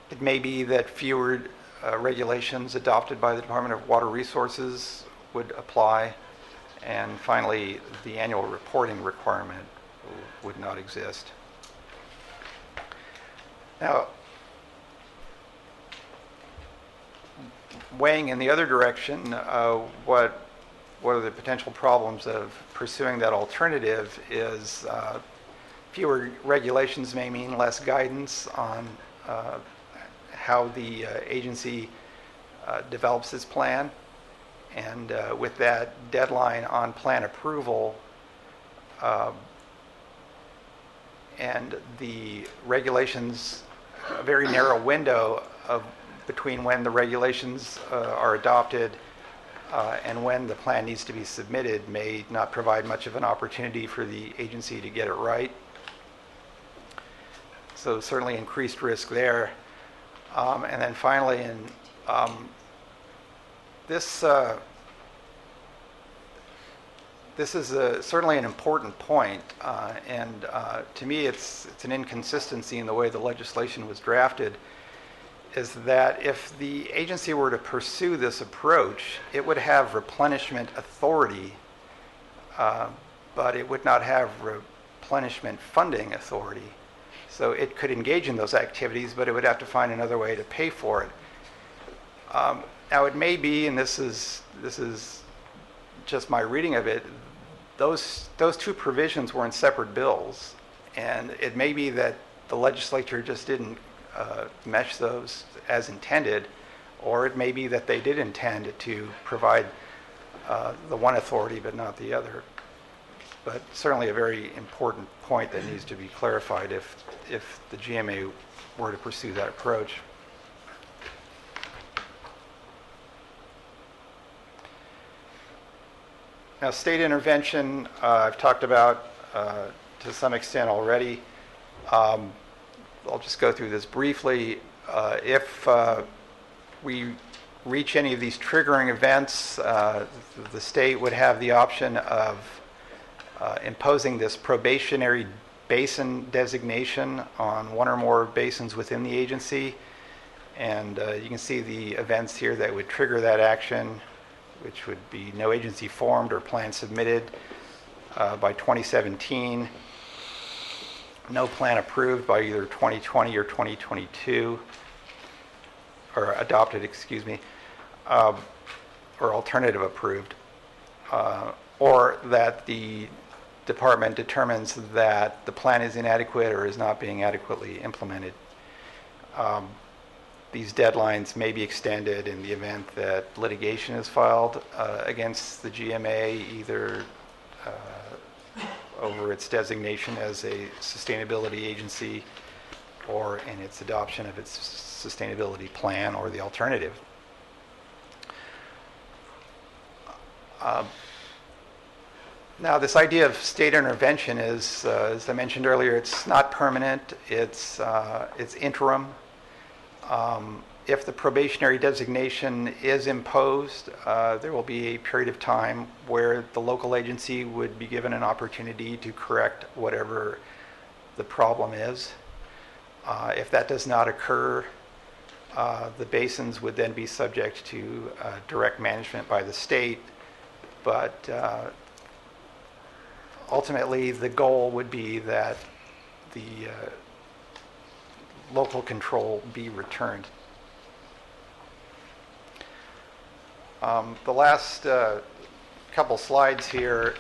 It may be that fewer regulations adopted by the Department of Water Resources would apply. And finally, the annual reporting requirement would not exist. Now, weighing in the other direction, what are the potential problems of pursuing that alternative is fewer regulations may mean less guidance on how the agency develops its plan. And with that deadline on plan approval, and the regulations, a very narrow window between when the regulations are adopted and when the plan needs to be submitted, may not provide much of an opportunity for the agency to get it right. So certainly increased risk there. And then finally, this is certainly an important point, and to me it's an inconsistency in the way the legislation was drafted, is that if the agency were to pursue this approach, it would have replenishment authority, but it would not have replenishment funding authority. So it could engage in those activities, but it would have to find another way to pay for it. Now it may be, and this is just my reading of it, those two provisions were in separate bills, and it may be that the legislature just didn't mesh those as intended, or it may be that they did intend to provide the one authority but not the other. But certainly a very important point that needs to be clarified if the GMA were to pursue that approach. Now, state intervention, I've talked about to some extent already. I'll just go through this briefly. If we reach any of these triggering events, the state would have the option of imposing this probationary basin designation on one or more basins within the agency. And you can see the events here that would trigger that action, which would be no agency formed or plan submitted by 2017, no plan approved by either 2020 or 2022, or adopted, excuse me, or alternative approved, or that the department determines that the plan is inadequate or is not being adequately implemented. These deadlines may be extended in the event that litigation is filed against the GMA, either over its designation as a sustainability agency or in its adoption of its sustainability plan or the alternative. Now, this idea of state intervention is, as I mentioned earlier, it's not permanent. It's interim. If the probationary designation is imposed, there will be a period of time where the local agency would be given an opportunity to correct whatever the problem is. If that does not occur, the basins would then be subject to direct management by the state, but ultimately the goal would be that the local control be returned. The last couple slides here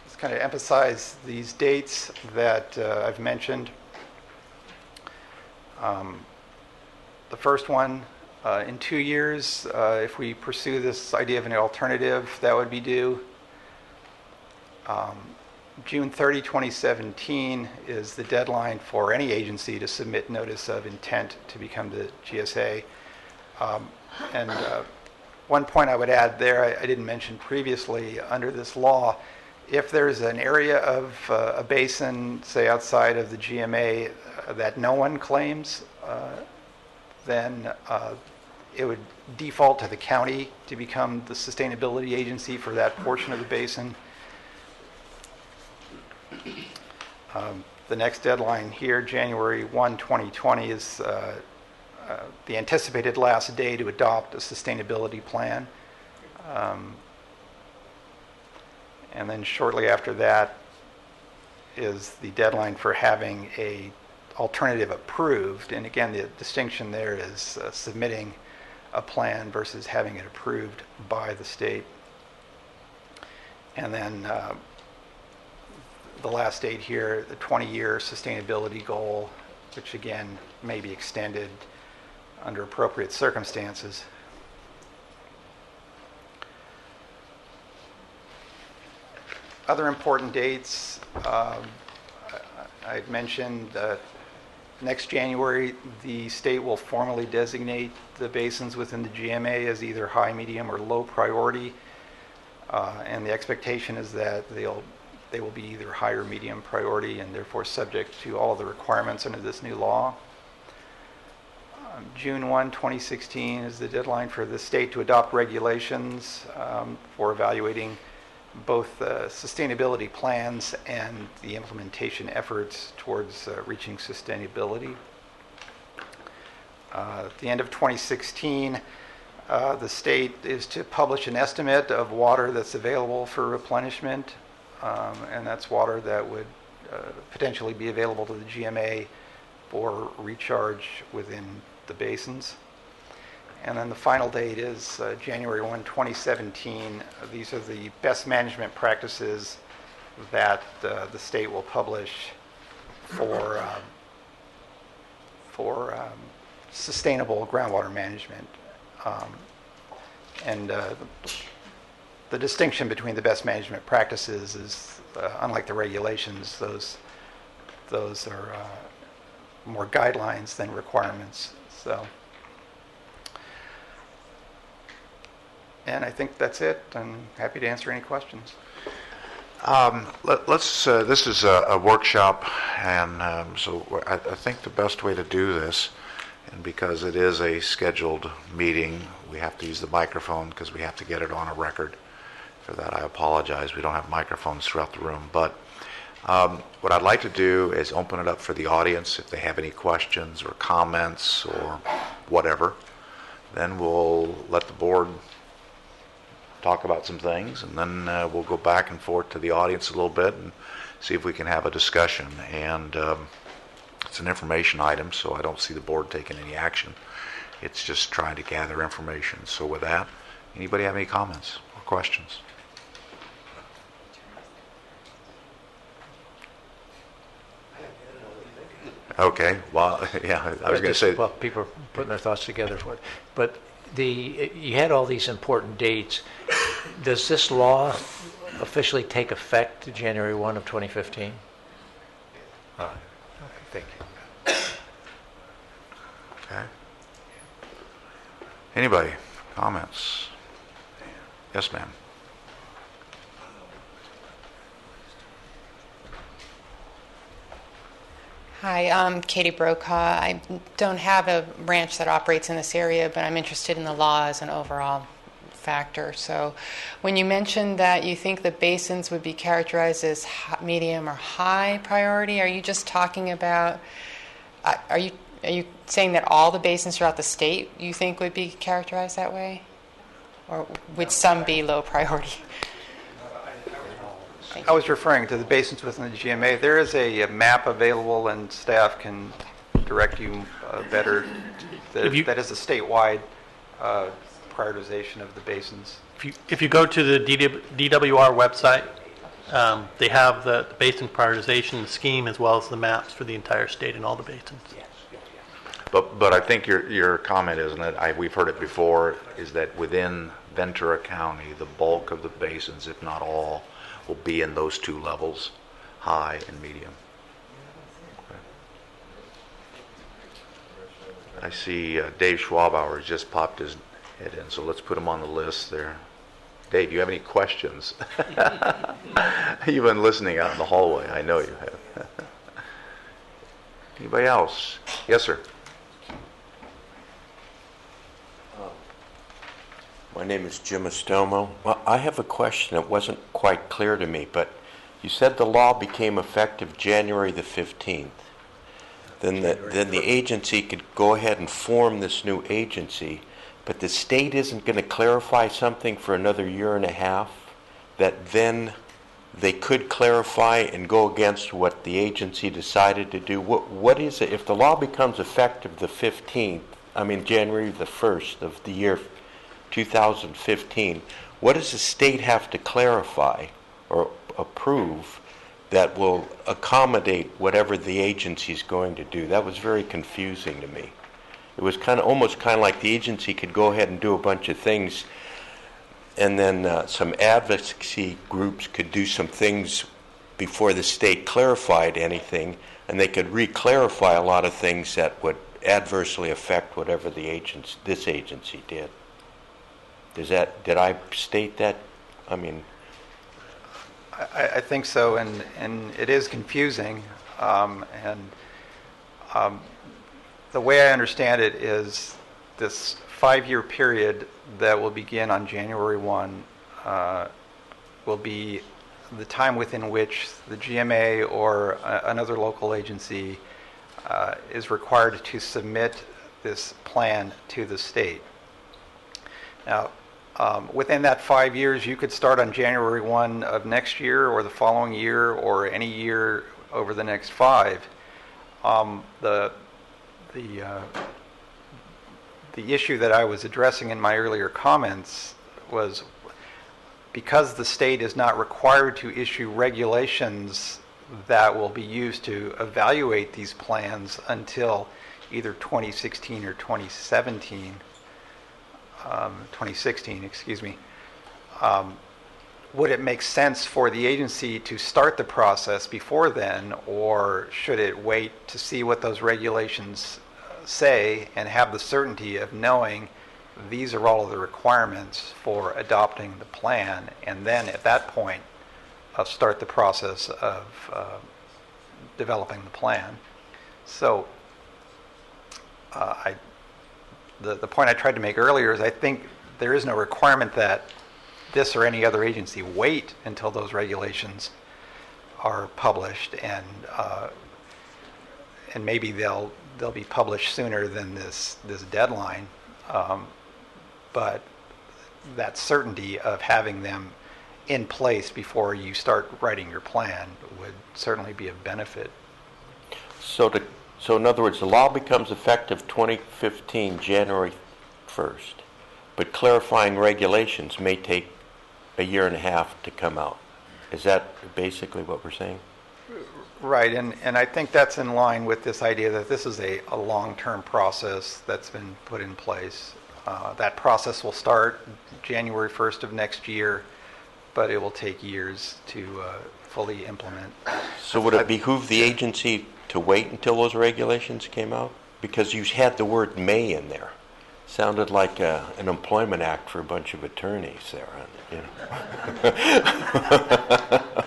just kind of emphasize these dates that I've mentioned. The first one, in 2 years, if we pursue this idea of an alternative, that would be due. June 30, 2017 is the deadline for any agency to submit notice of intent to become the GSA. And one point I would add there, I didn't mention previously, under this law, if there's an area of a basin, say outside of the GMA, that no one claims, then it would default to the county to become the sustainability agency for that portion of the basin. The next deadline here, January 1, 2020, is the anticipated last day to adopt a sustainability plan. And then shortly after that is the deadline for having a alternative approved. And again, the distinction there is submitting a plan versus having it approved by the state. And then the last date here, the 20-year sustainability goal, which again may be extended under appropriate circumstances. Other important dates, I'd mentioned next January, the state will formally designate the basins within the GMA as either high, medium, or low priority. And the expectation is that they will be either high or medium priority and therefore subject to all of the requirements under this new law. June 1, 2016 is the deadline for the state to adopt regulations for evaluating both sustainability plans and the implementation efforts towards reaching sustainability. At the end of 2016, the state is to publish an estimate of water that's available for replenishment, and that's water that would potentially be available to the GMA for recharge within the basins. And then the final date is January 1, 2017. These are the best management practices that the state will publish for sustainable groundwater management. And the distinction between the best management practices is, unlike the regulations, those are more guidelines than requirements. So, and I think that's it. I'm happy to answer any questions. This is a workshop, and so I think the best way to do this, and because it is a scheduled meeting, we have to use the microphone because we have to get it on a record. For that, I apologize. We don't have microphones throughout the room, but what I'd like to do is open it up for the audience. If they have any questions or comments or whatever, then we'll let the board talk about some things, and then we'll go back and forth to the audience a little bit and see if we can have a discussion. And it's an information item, so I don't see the board taking any action. It's just trying to gather information. So with that, anybody have any comments or questions? Okay, well, yeah, I was going to say... Well, people are putting their thoughts together for it. But you had all these important dates. Does this law officially take effect January 1 of 2015? All right. Okay, thank you. Okay. Anybody? Comments? Yes, ma'am. Hi, I'm Katie Brokaw. I don't have a ranch that operates in this area, but I'm interested in the law as an overall factor. So when you mentioned that you think the basins would be characterized as medium or high priority, are you just talking about, are you saying that all the basins throughout the state you think would be characterized that way? Or would some be low priority? I was referring to the basins within the GMA. There is a map available, and staff can direct you better. That is a statewide prioritization of the basins. If you go to the DWR website, they have the basin prioritization scheme as well as the maps for the entire state and all the basins. But I think your comment, isn't it? We've heard it before, is that within Ventura County, the bulk of the basins, if not all, will be in those two levels, high and medium. Okay. I see Dave Schwabauer has just popped his head in, so let's put him on the list there. Dave, do you have any questions? You've been listening out in the hallway. I know you have. Anybody else? Yes, sir. My name is Jim Estomo. Well, I have a question that wasn't quite clear to me, but you said the law became effective January the 15th. Then the agency could go ahead and form this new agency, but the state isn't going to clarify something for another year and a half that then they could clarify and go against what the agency decided to do. What is it? If the law becomes effective the 15th, January the 1st of the year 2015, what does the state have to clarify or approve that will accommodate whatever the agency is going to do? That was very confusing to me. It was almost kind of like the agency could go ahead and do a bunch of things, and then some advocacy groups could do some things before the state clarified anything, and they could re-clarify a lot of things that would adversely affect whatever this agency did. Did I state that? I think so, and it is confusing. The way I understand it is this 5-year period that will begin on January 1 will be the time within which the GMA or another local agency is required to submit this plan to the state. Now, within that 5 years, you could start on January 1 of next year or the following year or any year over the next 5. The issue that I was addressing in my earlier comments was because the state is not required to issue regulations that will be used to evaluate these plans until either 2016 or 2016, excuse me. would it make sense for the agency to start the process before then, or should it wait to see what those regulations say and have the certainty of knowing these are all of the requirements for adopting the plan, and then at that point start the process of developing the plan? So the point I tried to make earlier is I think there is no requirement that this or any other agency wait until those regulations are published, and maybe they'll be published sooner than this deadline. But that certainty of having them in place before you start writing your plan would certainly be of benefit. So in other words, the law becomes effective 2015, January 1st, but clarifying regulations may take a year and a half to come out. Is that basically what we're saying? Right, and I think that's in line with this idea that this is a long-term process that's been put in place. That process will start January 1st of next year, but it will take years to fully implement. So would it behoove the agency to wait until those regulations came out? Because you had the word may in there. Sounded like an employment act for a bunch of attorneys there.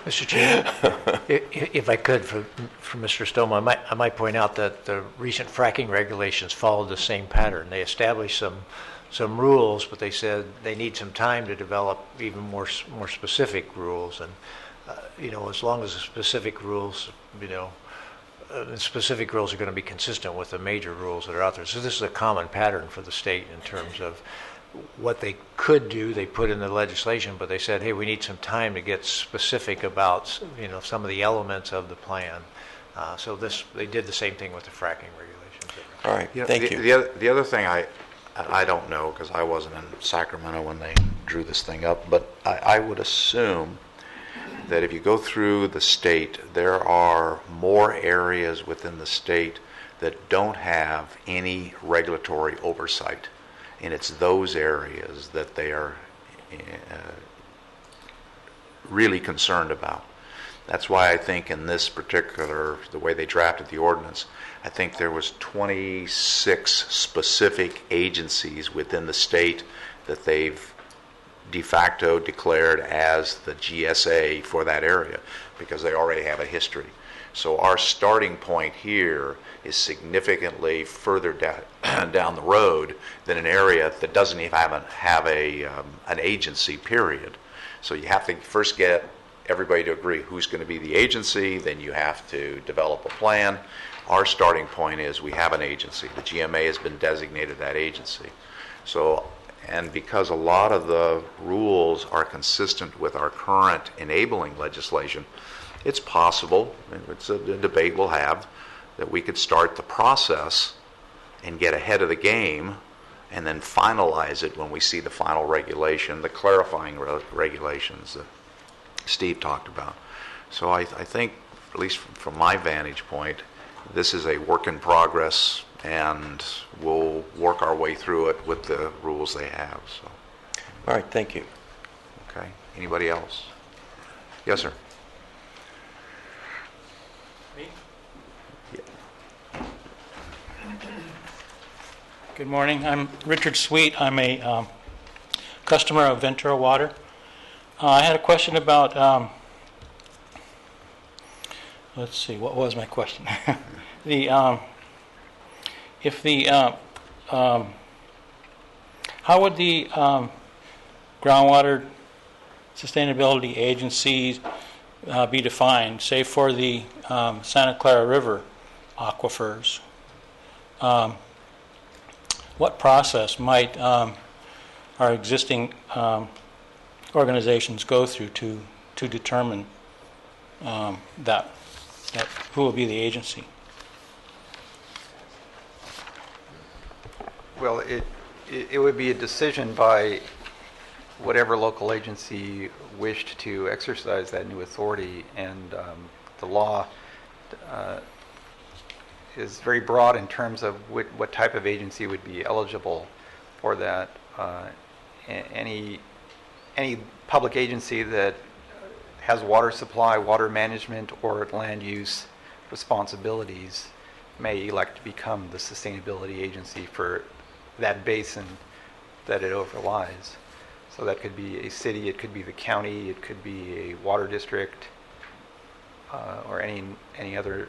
Mr. Chairman, if I could, for Mr. Stoma, I might point out that the recent fracking regulations followed the same pattern. They established some rules, but they said they need some time to develop even more specific rules. And as long as the specific rules, the specific rules are going to be consistent with the major rules that are out there. So this is a common pattern for the state in terms of what they could do. They put in the legislation, but they said, hey, we need some time to get specific about some of the elements of the plan. So they did the same thing with the fracking regulations. All right, thank you. The other thing I don't know, because I wasn't in Sacramento when they drew this thing up, but I would assume that if you go through the state, there are more areas within the state that don't have any regulatory oversight. And it's those areas that they are really concerned about. That's why I think in this particular, the way they drafted the ordinance, I think there was 26 specific agencies within the state that they've de facto declared as the GSA for that area, because they already have a history. So our starting point here is significantly further down the road than an area that doesn't even have an agency, period. So you have to first get everybody to agree who's going to be the agency, then you have to develop a plan. Our starting point is we have an agency. The GMA has been designated that agency. So, and because a lot of the rules are consistent with our current enabling legislation, it's possible, and it's a debate we'll have, that we could start the process and get ahead of the game and then finalize it when we see the final regulation, the clarifying regulations that Steve talked about. So I think, at least from my vantage point, this is a work in progress, and we'll work our way through it with the rules they have. So, all right, thank you. Okay. Anybody else? Yes, sir. Me? Good morning. I'm Richard Sweet. I'm a customer of Ventura Water. I had a question about, let's see, what was my question? How would the groundwater sustainability agencies be defined, say for the Santa Clara River aquifers? What process might our existing organizations go through to determine that who will be the agency? Well, it would be a decision by whatever local agency wished to exercise that new authority, and the law is very broad in terms of what type of agency would be eligible for that. Any public agency that has water supply, water management, or land use responsibilities may elect to become the sustainability agency for that basin that it overlies. So that could be a city, it could be the county, it could be a water district, or any other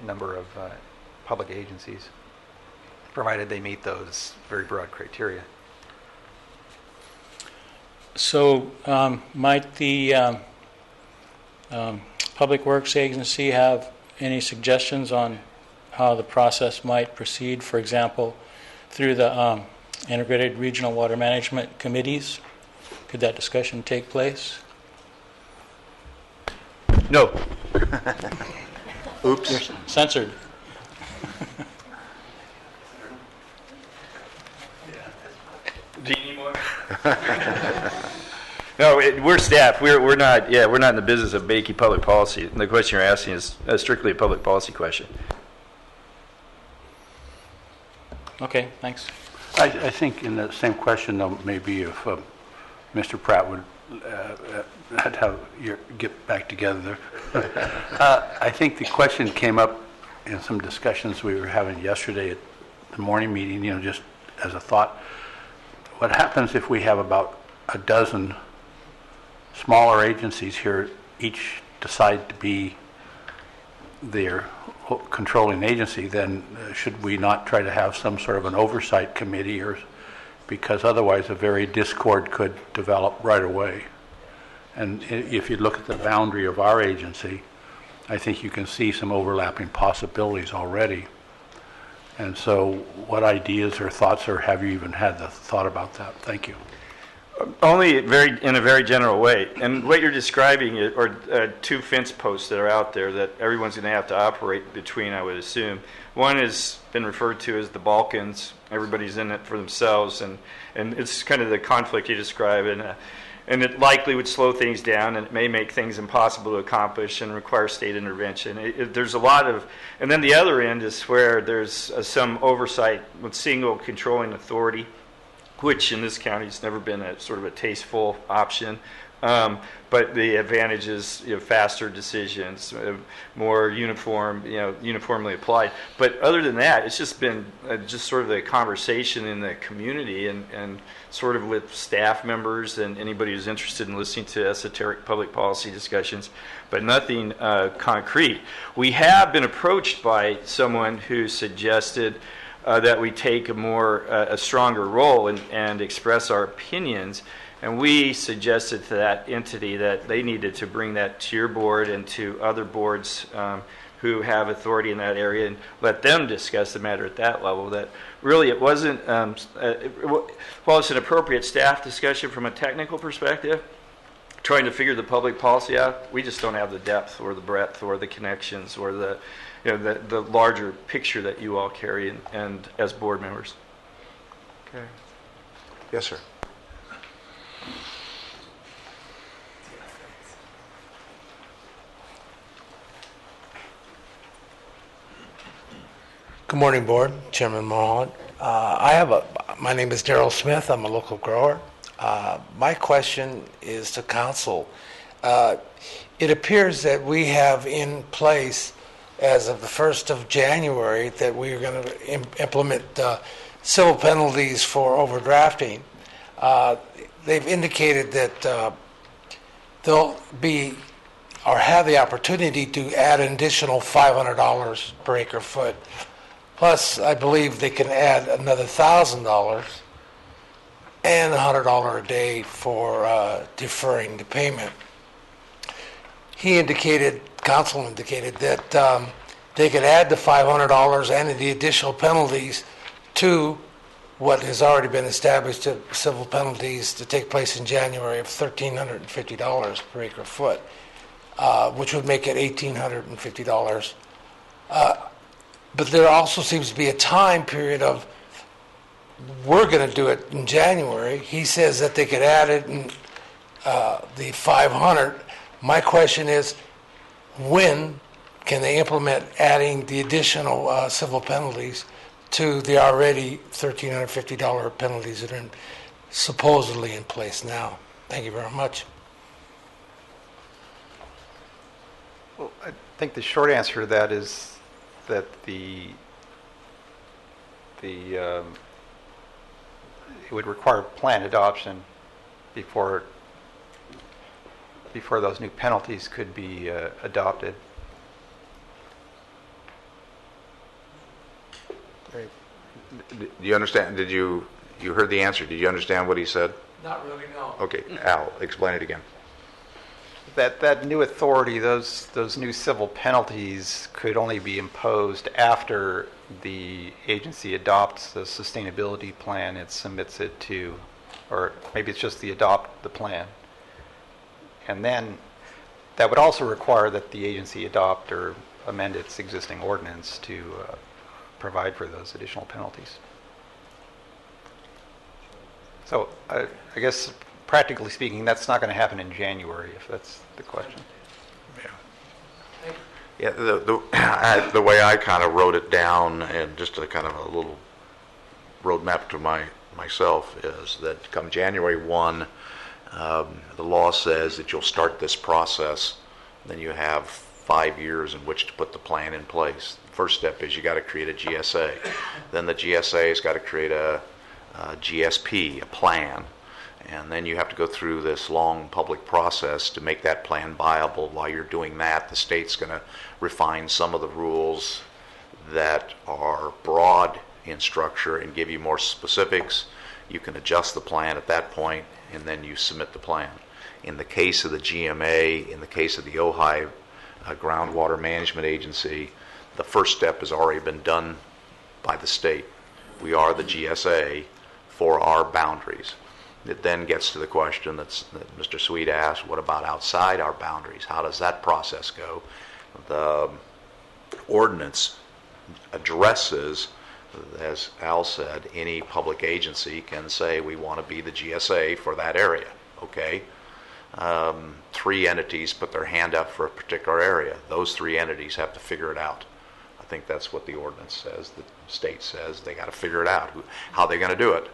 number of public agencies, provided they meet those very broad criteria. So might the Public Works Agency have any suggestions on how the process might proceed? For example, through the Integrated Regional Water Management Committees? Could that discussion take place? No. Oops. Censored. Do you need more? No, we're staff. We're not. Yeah, we're not in the business of making public policy. And the question you're asking is strictly a public policy question. Okay, thanks. I think in the same question, though, maybe if Mr. Pratt would have get back together. I think the question came up in some discussions we were having yesterday at the morning meeting, just as a thought. What happens if we have about a dozen smaller agencies here, each decide to be their controlling agency? Then should we not try to have some sort of an oversight committee, or because otherwise a very discord could develop right away? And if you look at the boundary of our agency, I think you can see some overlapping possibilities already. And so what ideas or thoughts, or have you even had the thought about that? Thank you. Only in a very general way. And what you're describing are two fence posts that are out there that everyone's going to have to operate between, I would assume. One has been referred to as the Balkans. Everybody's in it for themselves, and it's kind of the conflict you describe. And it likely would slow things down, and it may make things impossible to accomplish and require state intervention. There's a lot of, and then the other end is where there's some oversight with single controlling authority, which in this county has never been a sort of a tasteful option. But the advantage is faster decisions, more uniformly applied. But other than that, it's just been just sort of a conversation in the community and sort of with staff members and anybody who's interested in listening to esoteric public policy discussions, but nothing concrete. We have been approached by someone who suggested that we take a stronger role and express our opinions. And we suggested to that entity that they needed to bring that to your board and to other boards who have authority in that area and let them discuss the matter at that level. That really it wasn't, while it's an appropriate staff discussion from a technical perspective, trying to figure the public policy out, we just don't have the depth or the breadth or the connections or the larger picture that you all carry and as board members. Okay. Yes, sir. Good morning, Board. Chairman Mulholland. My name is Darrell Smith. I'm a local grower. My question is to Council. It appears that we have in place, as of the 1st of January, that we are going to implement civil penalties for overdrafting. They've indicated that they'll be or have the opportunity to add an additional $500 per acre foot. Plus, I believe they can add another $1,000 and $100 a day for deferring the payment. Council indicated that they could add the $500 and the additional penalties to what has already been established to civil penalties to take place in January of $1,350 per acre foot, which would make it $1,850. But there also seems to be a time period of, we're going to do it in January. He says that they could add it in the 500. My question is, when can they implement adding the additional civil penalties to the already $1,350 penalties that are supposedly in place now? Thank you very much. Well, I think the short answer to that is that it would require plan adoption before those new penalties could be adopted. Do you understand? You heard the answer? Did you understand what he said? Not really, no. Okay, Al, explain it again. That new authority, those new civil penalties could only be imposed after the agency adopts the sustainability plan and submits it to, or maybe it's just adopt the plan. And then that would also require that the agency adopt or amend its existing ordinance to provide for those additional penalties. So I guess practically speaking, that's not going to happen in January, if that's the question. Yeah, the way I kind of wrote it down, and just a kind of a little roadmap to myself, is that come January 1, the law says that you'll start this process, then you have 5 years in which to put the plan in place. The first step is you got to create a GSA. Then the GSA has got to create a GSP, a plan. And then you have to go through this long public process to make that plan viable. While you're doing that, the state's going to refine some of the rules that are broad in structure and give you more specifics. You can adjust the plan at that point, and then you submit the plan. In the case of the GMA, in the case of the Ojai Groundwater Management Agency, the first step has already been done by the state. We are the GSA for our boundaries. It then gets to the question that Mr. Sweet asked, what about outside our boundaries? How does that process go? The ordinance addresses, as Al said, any public agency can say we want to be the GSA for that area, okay? 3 entities put their hand up for a particular area. Those 3 entities have to figure it out. I think that's what the ordinance says. The state says they got to figure it out, how they're going to do it.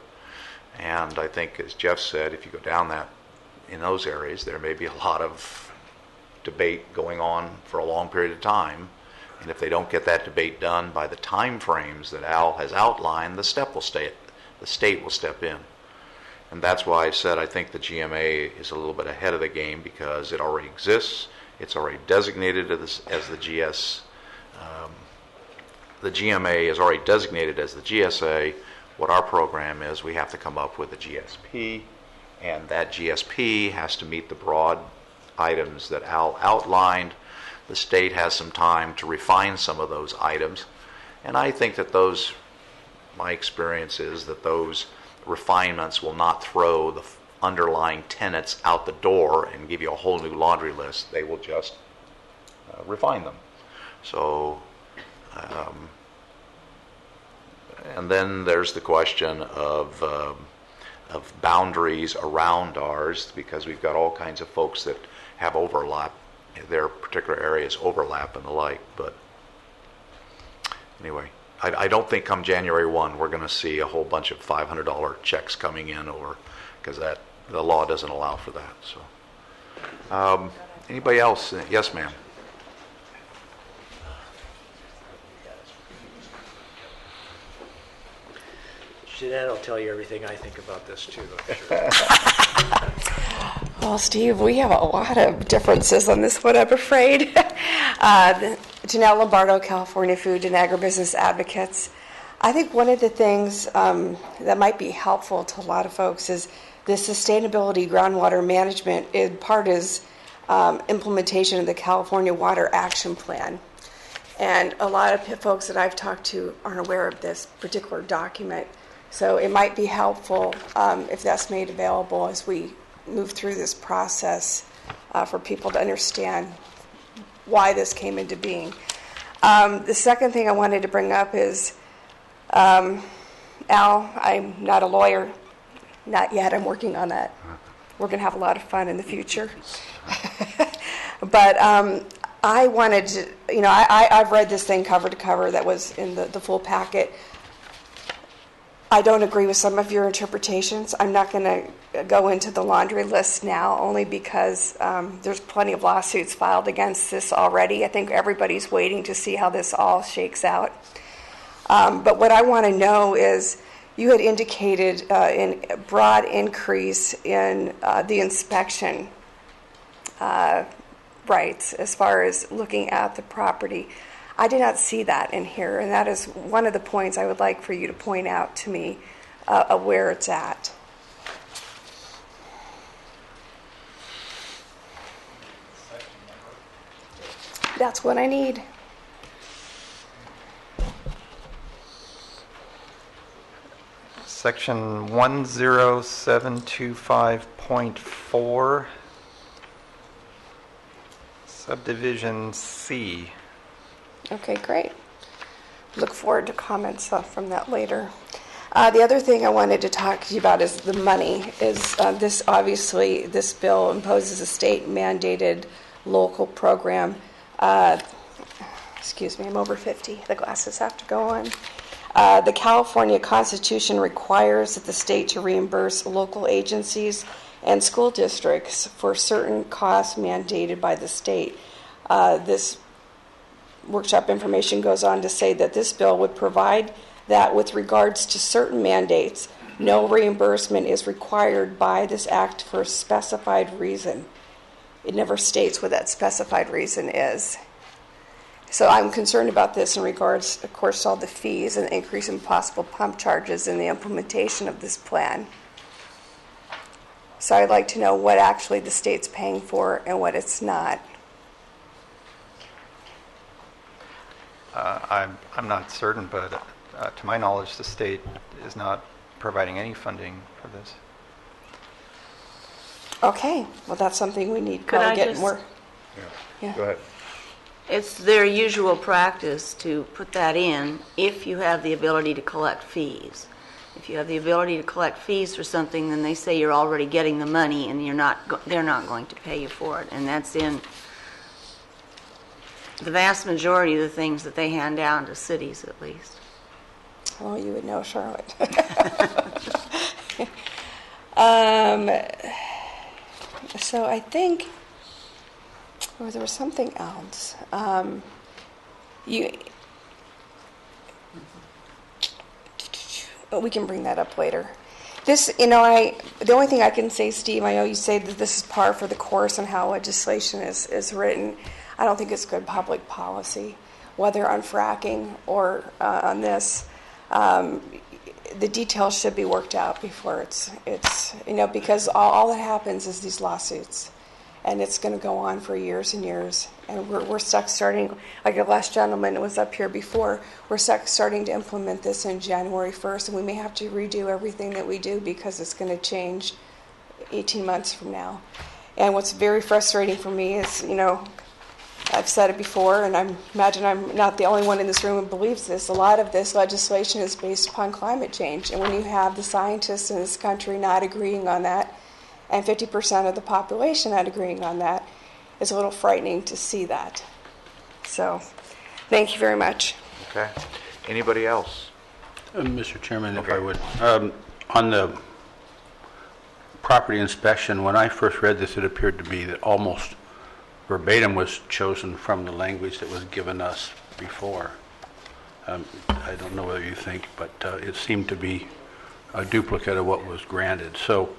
And I think, as Jeff said, if you go down that in those areas, there may be a lot of debate going on for a long period of time. And if they don't get that debate done by the time frames that Al has outlined, the state will step in. And that's why I said I think the GMA is a little bit ahead of the game, because it already exists. It's already designated as the GS. The GMA is already designated as the GSA. What our program is, we have to come up with a GSP, and that GSP has to meet the broad items that Al outlined. The state has some time to refine some of those items, and I think that my experience is that those refinements will not throw the underlying tenets out the door and give you a whole new laundry list. They will just refine them. So and then there's the question of boundaries around ours, because we've got all kinds of folks that have overlap. Their particular areas overlap and the like. But anyway, I don't think come January 1 we're going to see a whole bunch of $500 checks coming in, or because the law doesn't allow for that. So, anybody else? Yes, ma'am. Jeanette will tell you everything I think about this too, I'm sure. Well, Steve, we have a lot of differences on this one, I'm afraid. Janelle Lombardo, California Food and Agribusiness Advocates. I think one of the things that might be helpful to a lot of folks is the sustainability groundwater management. In part is implementation of the California Water Action Plan. And a lot of folks that I've talked to aren't aware of this particular document. So it might be helpful if that's made available as we move through this process for people to understand why this came into being. The second thing I wanted to bring up is, Al, I'm not a lawyer, not yet, I'm working on that. We're going to have a lot of fun in the future. But I wanted to, I've read this thing cover to cover that was in the full packet. I don't agree with some of your interpretations. I'm not going to go into the laundry list now, only because there's plenty of lawsuits filed against this already. I think everybody's waiting to see how this all shakes out. But what I want to know is, you had indicated in a broad increase in the inspection rights as far as looking at the property. I did not see that in here, and that is one of the points I would like for you to point out to me of where it's at. That's what I need. Section 10725.4, subdivision C. Okay, great. Look forward to comments from that later. The other thing I wanted to talk to you about is the money. This bill imposes a state-mandated local program. Excuse me, I'm over 50. The glasses have to go on. The California Constitution requires that the state to reimburse local agencies and school districts for certain costs mandated by the state. This workshop information goes on to say that this bill would provide that with regards to certain mandates, no reimbursement is required by this act for a specified reason. It never states what that specified reason is. So I'm concerned about this in regards, of course, to all the fees and the increase in possible pump charges in the implementation of this plan. So I'd like to know what actually the state's paying for and what it's not. I'm not certain, but to my knowledge, the state is not providing any funding for this. Okay, well, that's something we need to Could I get just- more. Go ahead. It's their usual practice to put that in if you have the ability to collect fees. If you have the ability to collect fees for something, then they say you're already getting the money and they're not going to pay you for it. And that's in the vast majority of the things that they hand down to cities, at least. Oh, you would know, Charlotte. So I think, or there was something else. We can bring that up later. This, the only thing I can say, Steve, I know you say that this is par for the course on how legislation is written. I don't think it's good public policy, whether on fracking or on this. The details should be worked out before it's because all that happens is these lawsuits, and it's going to go on for years and years, and we're stuck starting, like the last gentleman was up here before, we're stuck starting to implement this in January 1st, and we may have to redo everything that we do because it's going to change 18 months from now. And what's very frustrating for me is, I've said it before, and I imagine I'm not the only one in this room who believes this. A lot of this legislation is based upon climate change. And when you have the scientists in this country not agreeing on that, and 50% of the population not agreeing on that, it's a little frightening to see that. So, thank you very much. Okay. Anybody else? Mr. Chairman, if Okay. I would, on the property inspection, when I first read this, it appeared to be that almost verbatim was chosen from the language that was given us before. I don't know whether you think, but it seemed to be a duplicate of what was granted. So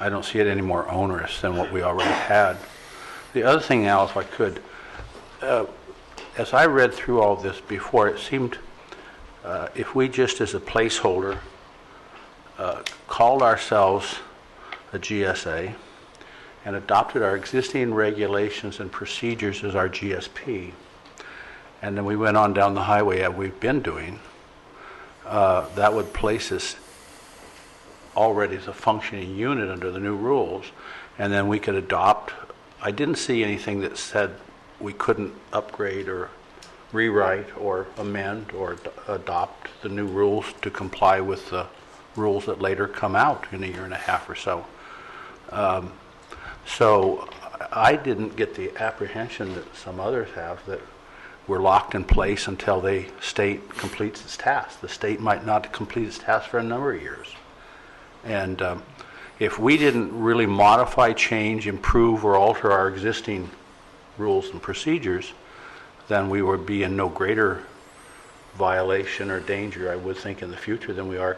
I don't see it any more onerous than what we already had. The other thing now, if I could, as I read through all this before, it seemed if we just as a placeholder called ourselves a GSA and adopted our existing regulations and procedures as our GSP, and then we went on down the highway as we've been doing, that would place us already as a functioning unit under the new rules, and then we could adopt. I didn't see anything that said we couldn't upgrade or rewrite or amend or adopt the new rules to comply with the rules that later come out in a year and a half or so. So I didn't get the apprehension that some others have that we're locked in place until the state completes its task. The state might not complete its task for a number of years. And if we didn't really modify, change, improve, or alter our existing rules and procedures, then we would be in no greater violation or danger, I would think, in the future than we are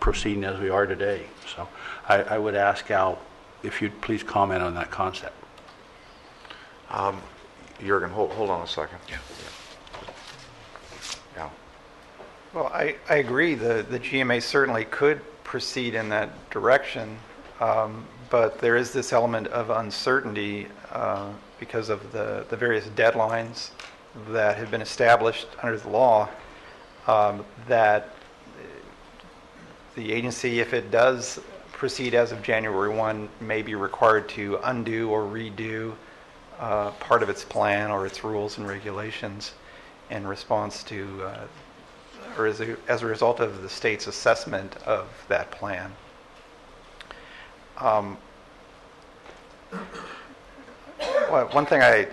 proceeding as we are today. So I would ask Al if you'd please comment on that concept. Jürgen, hold on a second. Yeah. Well, I agree. The GMA certainly could proceed in that direction, but there is this element of uncertainty because of the various deadlines that have been established under the law, that the agency, if it does proceed as of January 1, may be required to undo or redo part of its plan or its rules and regulations in response to or as a result of the state's assessment of that plan. One thing I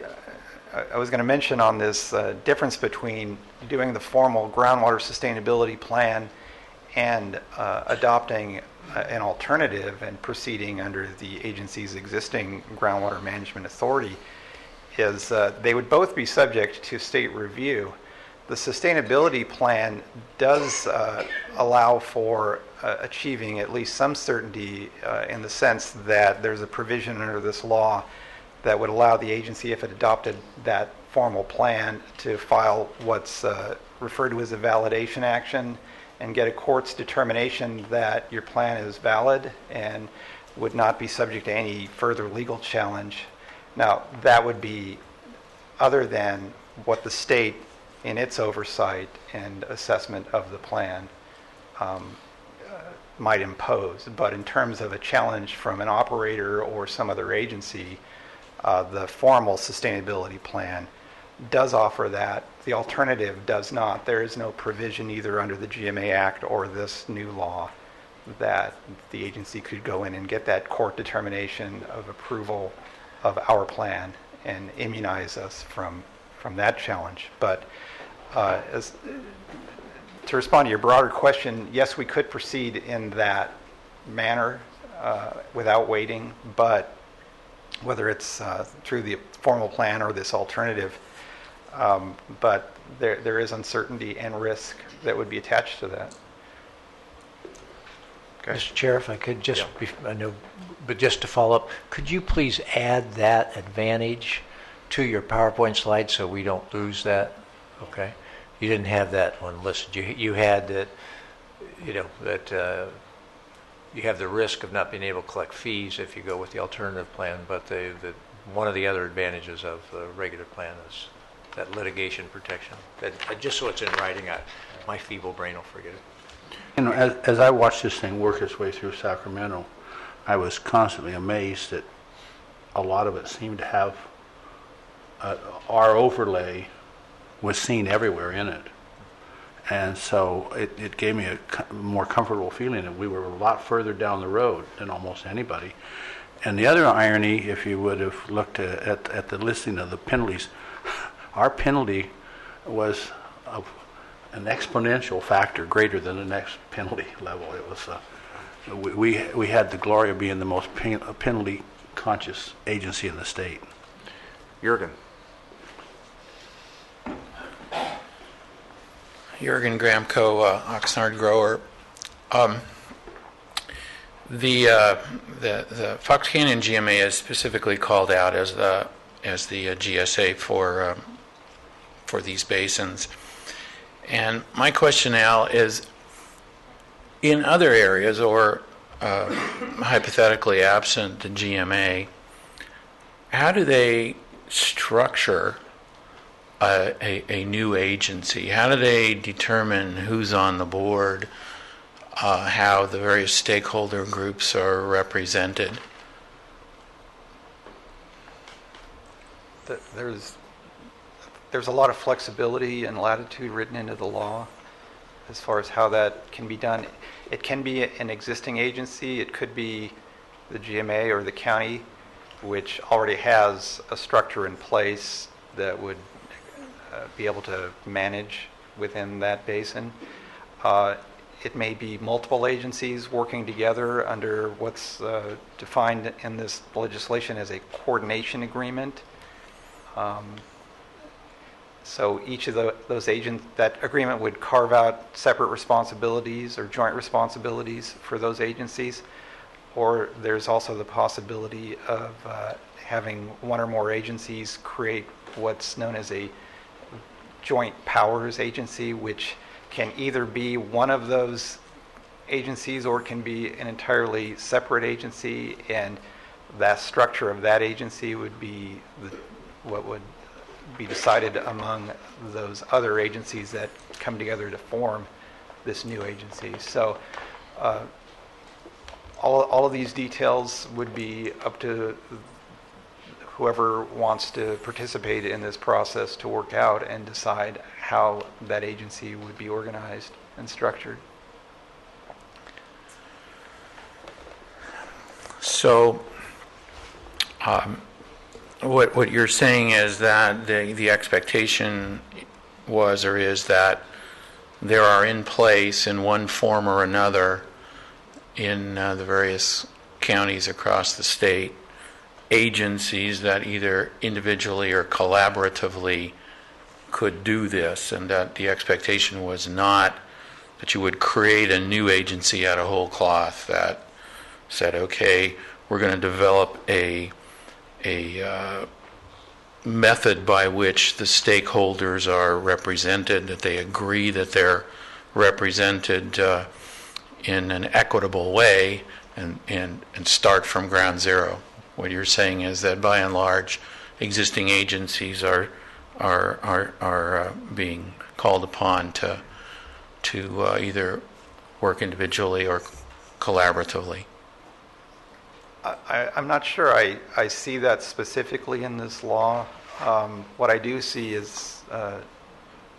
was going to mention on this difference between doing the formal groundwater sustainability plan and adopting an alternative and proceeding under the agency's existing groundwater management authority is they would both be subject to state review. The sustainability plan does allow for achieving at least some certainty in the sense that there's a provision under this law that would allow the agency, if it adopted that formal plan, to file what's referred to as a validation action and get a court's determination that your plan is valid and would not be subject to any further legal challenge. Now, that would be other than what the state, in its oversight and assessment of the plan, might impose. But in terms of a challenge from an operator or some other agency, the formal sustainability plan does offer that. The alternative does not. There is no provision either under the GMA Act or this new law that the agency could go in and get that court determination of approval of our plan and immunize us from that challenge. But to respond to your broader question, yes, we could proceed in that manner without waiting, but whether it's through the formal plan or this alternative, but there is uncertainty and risk that would be attached to that. Okay. Mr. Chair, if I could just, I know, but just to follow up, could you please add that advantage to your PowerPoint slide so we don't lose that? Okay. You didn't have that one listed. You had that, that you have the risk of not being able to collect fees if you go with the alternative plan, but one of the other advantages of the regular plan is that litigation protection. Just so it's in writing, my feeble brain will forget it. You know, as I watched this thing work its way through Sacramento, I was constantly amazed that a lot of it seemed to have our overlay was seen everywhere in it. And so it gave me a more comfortable feeling that we were a lot further down the road than almost anybody. And the other irony, if you would have looked at the listing of the penalties, our penalty was of an exponential factor greater than the next penalty level. It was we had the glory of being the most penalty conscious agency in the state. Jürgen. Jürgen Gramco, Oxnard grower. The Fox Canyon GMA is specifically called out as the GSA for these basins. And my question, Al, is in other areas or hypothetically absent the GMA, how do they structure a new agency? How do they determine who's on the board, how the various stakeholder groups are represented? There's a lot of flexibility and latitude written into the law as far as how that can be done. It can be an existing agency. It could be the GMA or the county, which already has a structure in place that would be able to manage within that basin. It may be multiple agencies working together under what's defined in this legislation as a coordination agreement. So each of those agents, that agreement would carve out separate responsibilities or joint responsibilities for those agencies. Or there's also the possibility of having one or more agencies create what's known as a joint powers agency, which can either be one of those agencies or can be an entirely separate agency, and that structure of that agency would be what would be decided among those other agencies that come together to form this new agency. So all of these details would be up to whoever wants to participate in this process to work out and decide how that agency would be organized and structured. So what you're saying is that the expectation was or is that there are in place in one form or another in the various counties across the state agencies that either individually or collaboratively could do this, and that the expectation was not that you would create a new agency out of whole cloth that said, okay, we're going to develop a method by which the stakeholders are represented, that they agree that they're represented in an equitable way, and start from ground zero. What you're saying is that by and large, existing agencies are being called upon to either work individually or collaboratively. I'm not sure I see that specifically in this law. What I do see is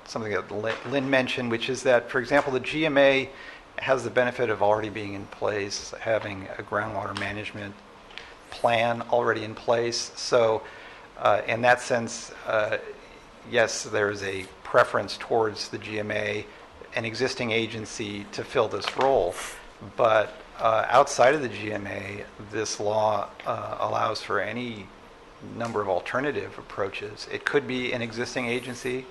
something that Lynn mentioned, which is that, for example, the GMA has the benefit of already being in place, having a groundwater management plan already in place. So in that sense, yes, there's a preference towards the GMA, an existing agency, to fill this role. But outside of the GMA, this law allows for any number of alternative approaches. It could be an existing agency.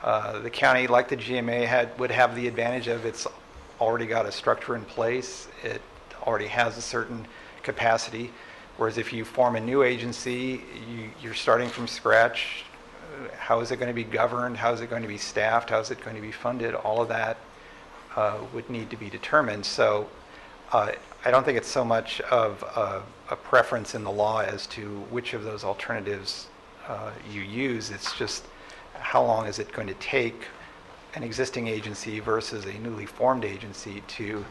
The county, like the GMA, would have the advantage of it's already got a structure in place. It already has a certain capacity. Whereas if you form a new agency, you're starting from scratch. How is it going to be governed? How is it going to be staffed? How is it going to be funded? All of that would need to be determined. So I don't think it's so much of a preference in the law as to which of those alternatives you use. It's just how long is it going to take an existing agency versus a newly formed agency to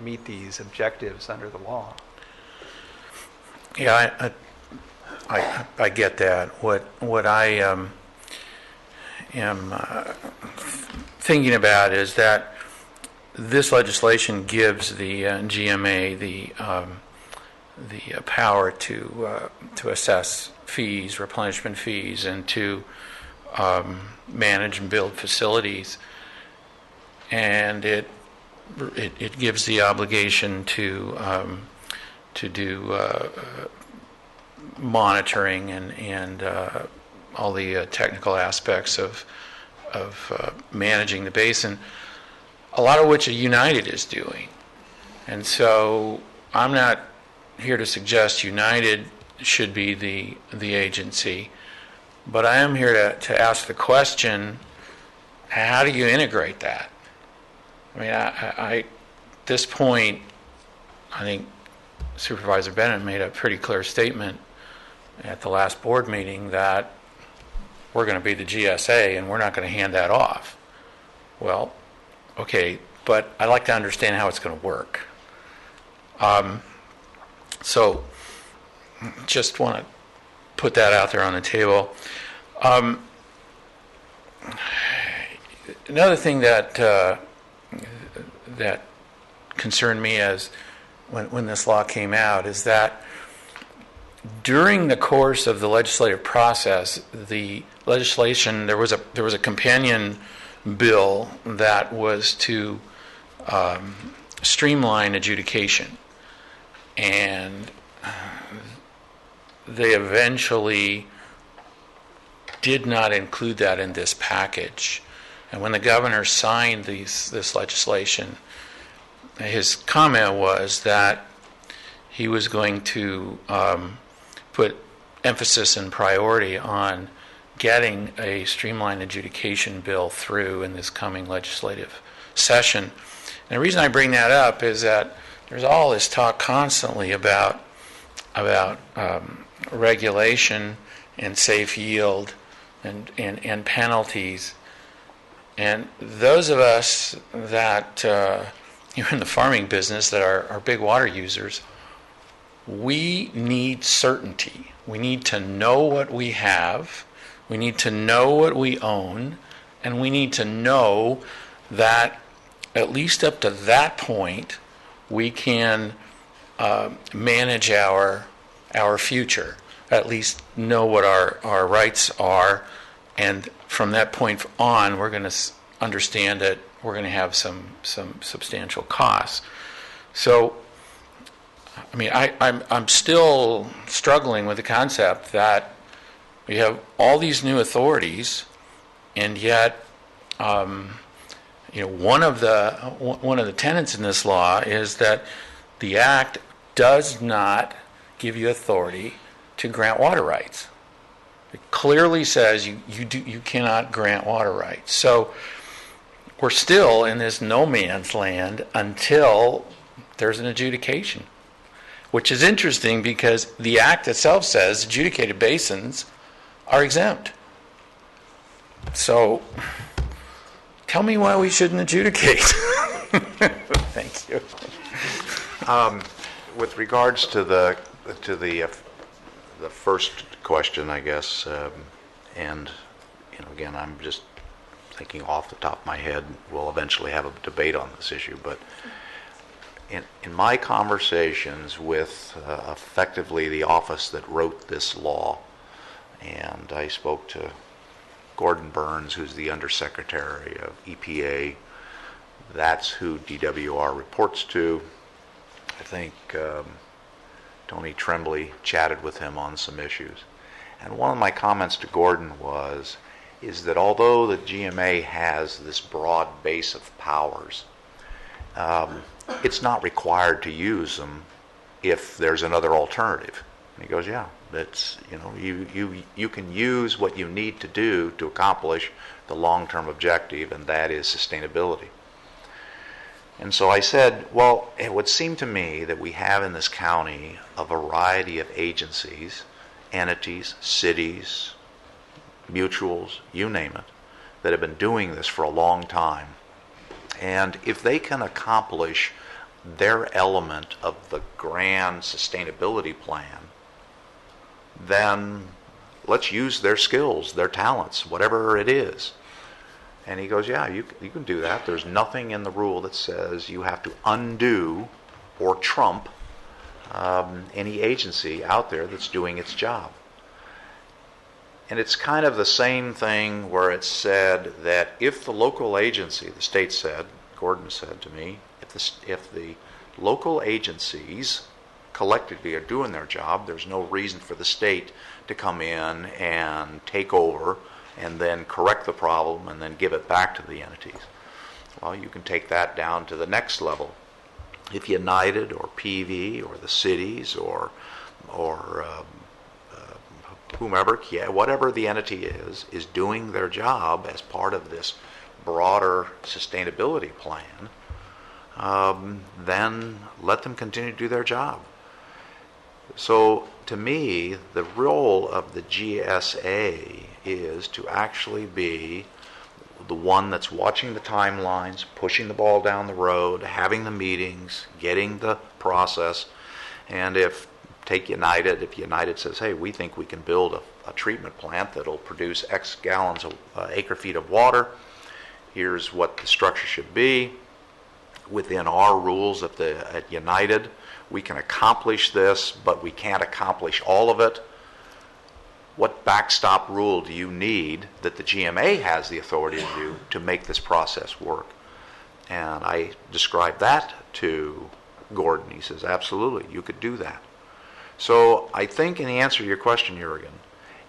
meet these objectives under the law. Yeah, I get that. What I am thinking about is that this legislation gives the GMA the power to assess fees, replenishment fees, and to manage and build facilities, and it gives the obligation to do monitoring and all the technical aspects of managing the basin, a lot of which United is doing. And so I'm not here to suggest United should be the agency, but I am here to ask the question, how do you integrate that? I mean, at this point, I think Supervisor Bennett made a pretty clear statement at the last board meeting that we're going to be the GSA and we're not going to hand that off. Well, okay, but I'd like to understand how it's going to work. So just want to put that out there on the table. Another thing that concerned me as when this law came out is that during the course of the legislative process, the legislation, there was a companion bill that was to streamline adjudication, and they eventually did not include that in this package. And when the governor signed this legislation, his comment was that he was going to put emphasis and priority on getting a streamlined adjudication bill through in this coming legislative session. And the reason I bring that up is that there's all this talk constantly about regulation and safe yield and penalties. And those of us that are in the farming business that are big water users, we need certainty. We need to know what we have. We need to know what we own. And we need to know that at least up to that point, we can manage our future, at least know what our rights are, and from that point on, we're going to understand that we're going to have some substantial costs. So, I mean, I'm still struggling with the concept that we have all these new authorities, and yet, one of the tenets in this law is that the Act does not give you authority to grant water rights. It clearly says you cannot grant water rights. So we're still in this no man's land until there's an adjudication, which is interesting because the Act itself says adjudicated basins are exempt. So tell me why we shouldn't adjudicate. Thank you. With regards to the first question, I guess, and again, I'm just thinking off the top of my head. We'll eventually have a debate on this issue, but in my conversations with effectively the office that wrote this law, and I spoke to Gordon Burns, who's the Undersecretary of EPA. That's who DWR reports to. I think Tony Tremblay chatted with him on some issues. And one of my comments to Gordon is that although the GMA has this broad base of powers, it's not required to use them if there's another alternative. And he goes, yeah, that's, you can use what you need to do to accomplish the long-term objective, and that is sustainability. And so I said, well, it would seem to me that we have in this county a variety of agencies, entities, cities, mutuals, you name it, that have been doing this for a long time. And if they can accomplish their element of the grand sustainability plan, then let's use their skills, their talents, whatever it is. And he goes, yeah, you can do that. There's nothing in the rule that says you have to undo or trump any agency out there that's doing its job. And it's kind of the same thing where it's said that if the local agency, the state said, Gordon said to me, if the local agencies collectively are doing their job, there's no reason for the state to come in and take over and then correct the problem and then give it back to the entities. Well, you can take that down to the next level. If United or PV or the cities or whomever, whatever the entity is doing their job as part of this broader sustainability plan, then let them continue to do their job. So to me, the role of the GSA is to actually be the one that's watching the timelines, pushing the ball down the road, having the meetings, getting the process. And if United says, hey, we think we can build a treatment plant that'll produce X gallons of acre feet of water, here's what the structure should be, within our rules at United, we can accomplish this, but we can't accomplish all of it. What backstop rule do you need that the GMA has the authority to do to make this process work? And I described that to Gordon. He says, absolutely, you could do that. So I think in the answer to your question, Jurgen,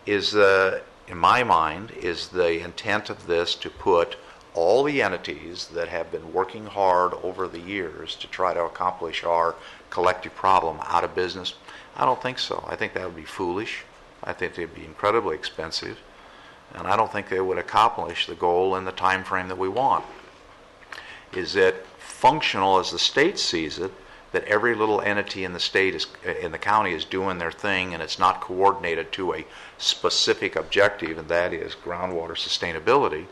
is in my mind, is the intent of this to put all the entities that have been working hard over the years to try to accomplish our collective problem out of business? I don't think so. I think that would be foolish. I think they'd be incredibly expensive, and I don't think they would accomplish the goal in the time frame that we want. Is it functional as the state sees it, that every little entity in the state in the county is doing their thing, and it's not coordinated to a specific objective, and that is groundwater sustainability?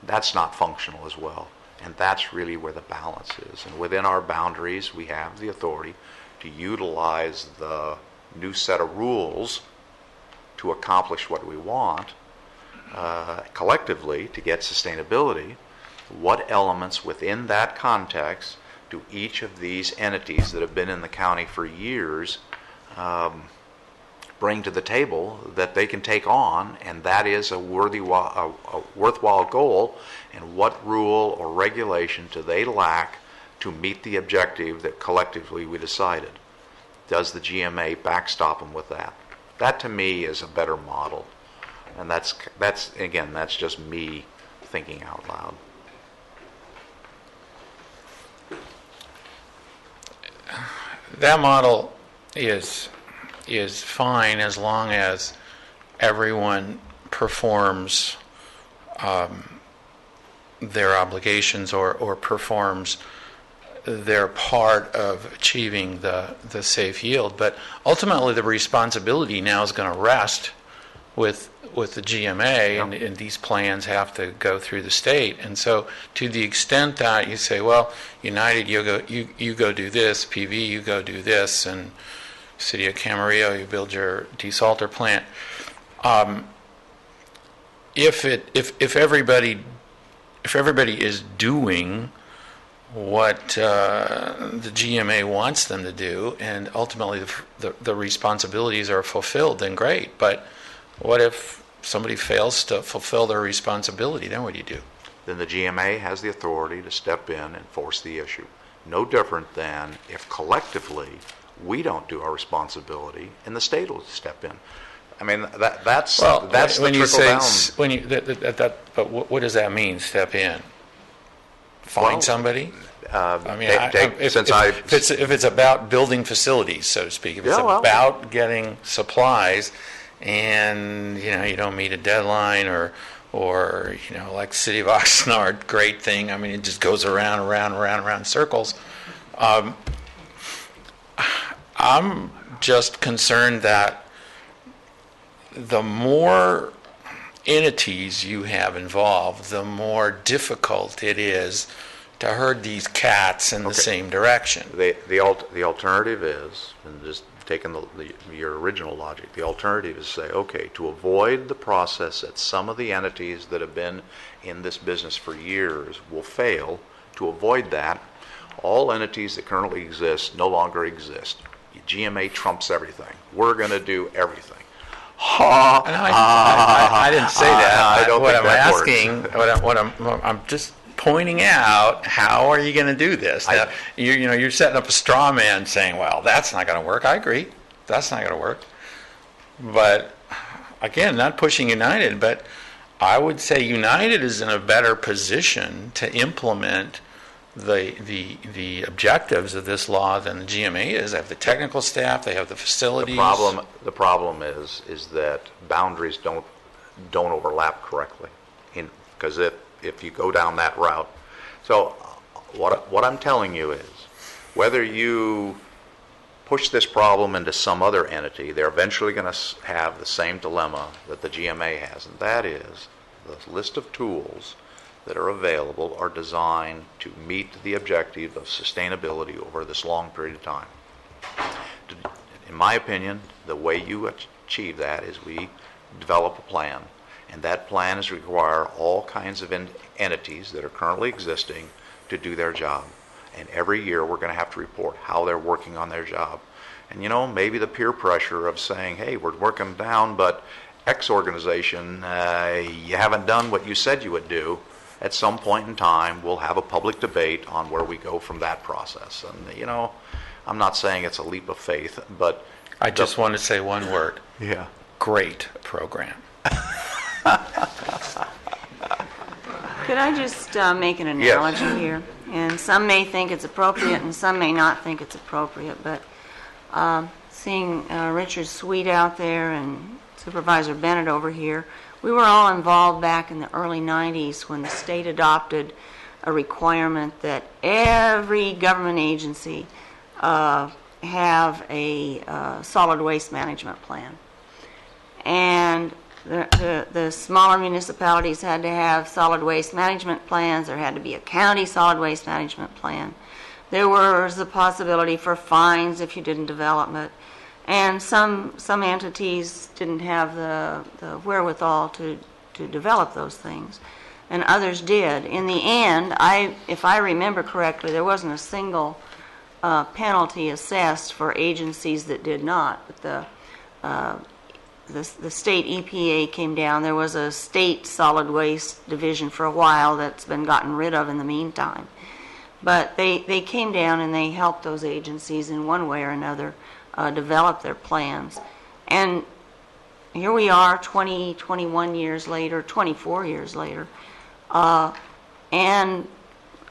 That's not functional as well, and that's really where the balance is. And within our boundaries, we have the authority to utilize the new set of rules to accomplish what we want collectively to get sustainability. What elements within that context do each of these entities that have been in the county for years bring to the table that they can take on, and that is a worthwhile goal, and what rule or regulation do they lack to meet the objective that collectively we decided? Does the GMA backstop them with that? That to me is a better model, and that's again, that's just me thinking out loud. That model is fine as long as everyone performs their obligations or performs their part of achieving the safe yield. But ultimately, the responsibility now is going to rest with the GMA, and these plans have to go through the state. And so, to the extent that you say, well, United, you go do this, PV, you go do this, and City of Camarillo, you build your desalter plant. If everybody is doing what the GMA wants them to do, and ultimately the responsibilities are fulfilled, then great. But what if somebody fails to fulfill their responsibility? Then what do you do? Then the GMA has the authority to step in and force the issue. No different than if collectively we don't do our responsibility and the state will step in. I mean, that's when the you say trickle-down. but what does that mean? Step in, find somebody. I mean, if it's about building facilities, so to speak, if it's about getting supplies, and you don't meet a deadline, or like City of Oxnard, great thing. I mean, it just goes around in circles. I'm just concerned that the more entities you have involved, the more difficult it is to herd these cats in the same direction. The alternative is, and just taking your original logic, the alternative is to say, okay, to avoid the process that some of the entities that have been in this business for years will fail, to avoid that, all entities that currently exist no longer exist. GMA trumps everything. We're going to do everything. I didn't say that. I don't what think I'm that asking, I'm just pointing out, how are you going to do this? Now, you're setting up a straw man saying, well, that's not going to work. I agree. That's not going to work. But again, not pushing United, but I would say United is in a better position to implement the objectives of this law than the GMA is. They have the technical staff, they have the facilities. The problem is that boundaries don't overlap correctly, because if you go down that route. So what I'm telling you is, whether you push this problem into some other entity, they're eventually going to have the same dilemma that the GMA has, and that is the list of tools that are available are designed to meet the objective of sustainability over this long period of time. In my opinion, the way you achieve that is we develop a plan, and that plan is require all kinds of entities that are currently existing to do their job. And every year, we're going to have to report how they're working on their job. And, maybe the peer pressure of saying, hey, we're working down, but X organization, you haven't done what you said you would do. At some point in time, we'll have a public debate on where we go from that process. And, I'm not saying it's a leap of faith, but... I just want to say one word. Yeah. Great program. Could I just make an analogy here? And some may think it's appropriate and some may not think it's appropriate, but seeing Richard Sweet out there and Supervisor Bennett over here, we were all involved back in the early 90s when the state adopted a requirement that every government agency have a solid waste management plan. And the smaller municipalities had to have solid waste management plans. There had to be a county solid waste management plan. There was the possibility for fines if you didn't develop it. And some entities didn't have the wherewithal to develop those things, and others did. In the end, if I remember correctly, there wasn't a single penalty assessed for agencies that did not. But the state EPA came down. There was a state solid waste division for a while that's been gotten rid of in the meantime. But they came down and they helped those agencies in one way or another develop their plans. And here we are 21 years later, 24 years later, and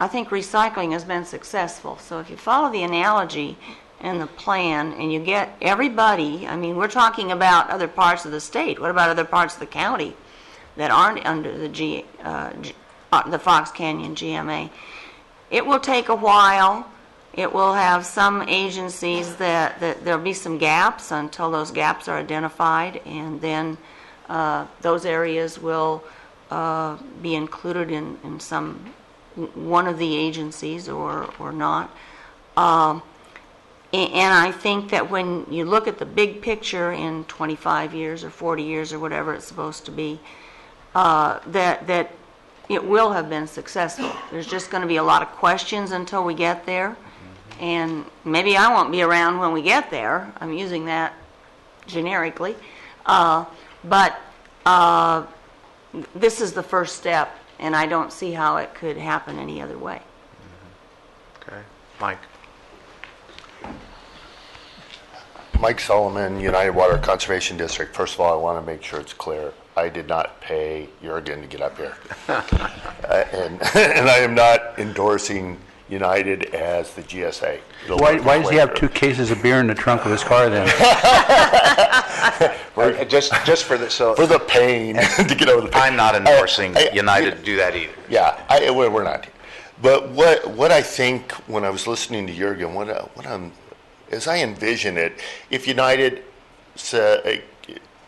I think recycling has been successful. So if you follow the analogy and the plan and you get everybody, I mean, we're talking about other parts of the state. What about other parts of the county that aren't under the Fox Canyon GMA? It will take a while. It will have some agencies that there'll be some gaps until those gaps are identified, and then those areas will be included in one of the agencies or not. And I think that when you look at the big picture in 25 years or 40 years or whatever it's supposed to be, that it will have been successful. There's just going to be a lot of questions until we get there. And maybe I won't be around when we get there. I'm using that generically. But this is the first step, and I don't see how it could happen any other way. Okay. Mike. Mike Solomon, United Water Conservation District. First of all, I want to make sure it's clear. I did not pay Jurgen to get up here. And I am not endorsing United as the GSA. Why does he have 2 cases of beer in the trunk of his car then? just for the for the pain to get over the pain. I'm not endorsing United to do that either. Yeah, we're not. But what I think when I was listening to Jurgen, as I envision it, if United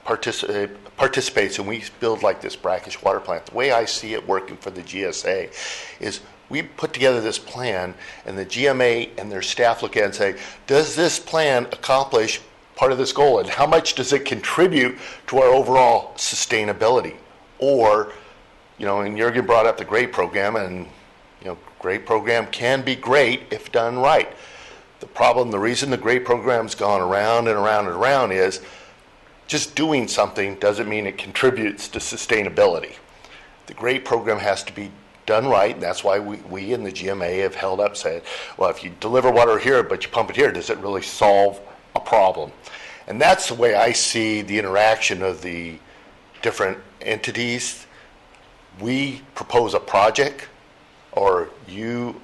participates and we build like this brackish water plant, the way I see it working for the GSA is we put together this plan, and the GMA and their staff look at it and say, does this plan accomplish part of this goal, and how much does it contribute to our overall sustainability? Or, and Jurgen brought up the GREAT program, and GREAT program can be great if done right. The reason the GREAT program's gone around and around and around is just doing something doesn't mean it contributes to sustainability. The GREAT program has to be done right, and that's why we in the GMA have held up saying, well, if you deliver water here but you pump it here, does it really solve a problem? And that's the way I see the interaction of the different entities. We propose a project, or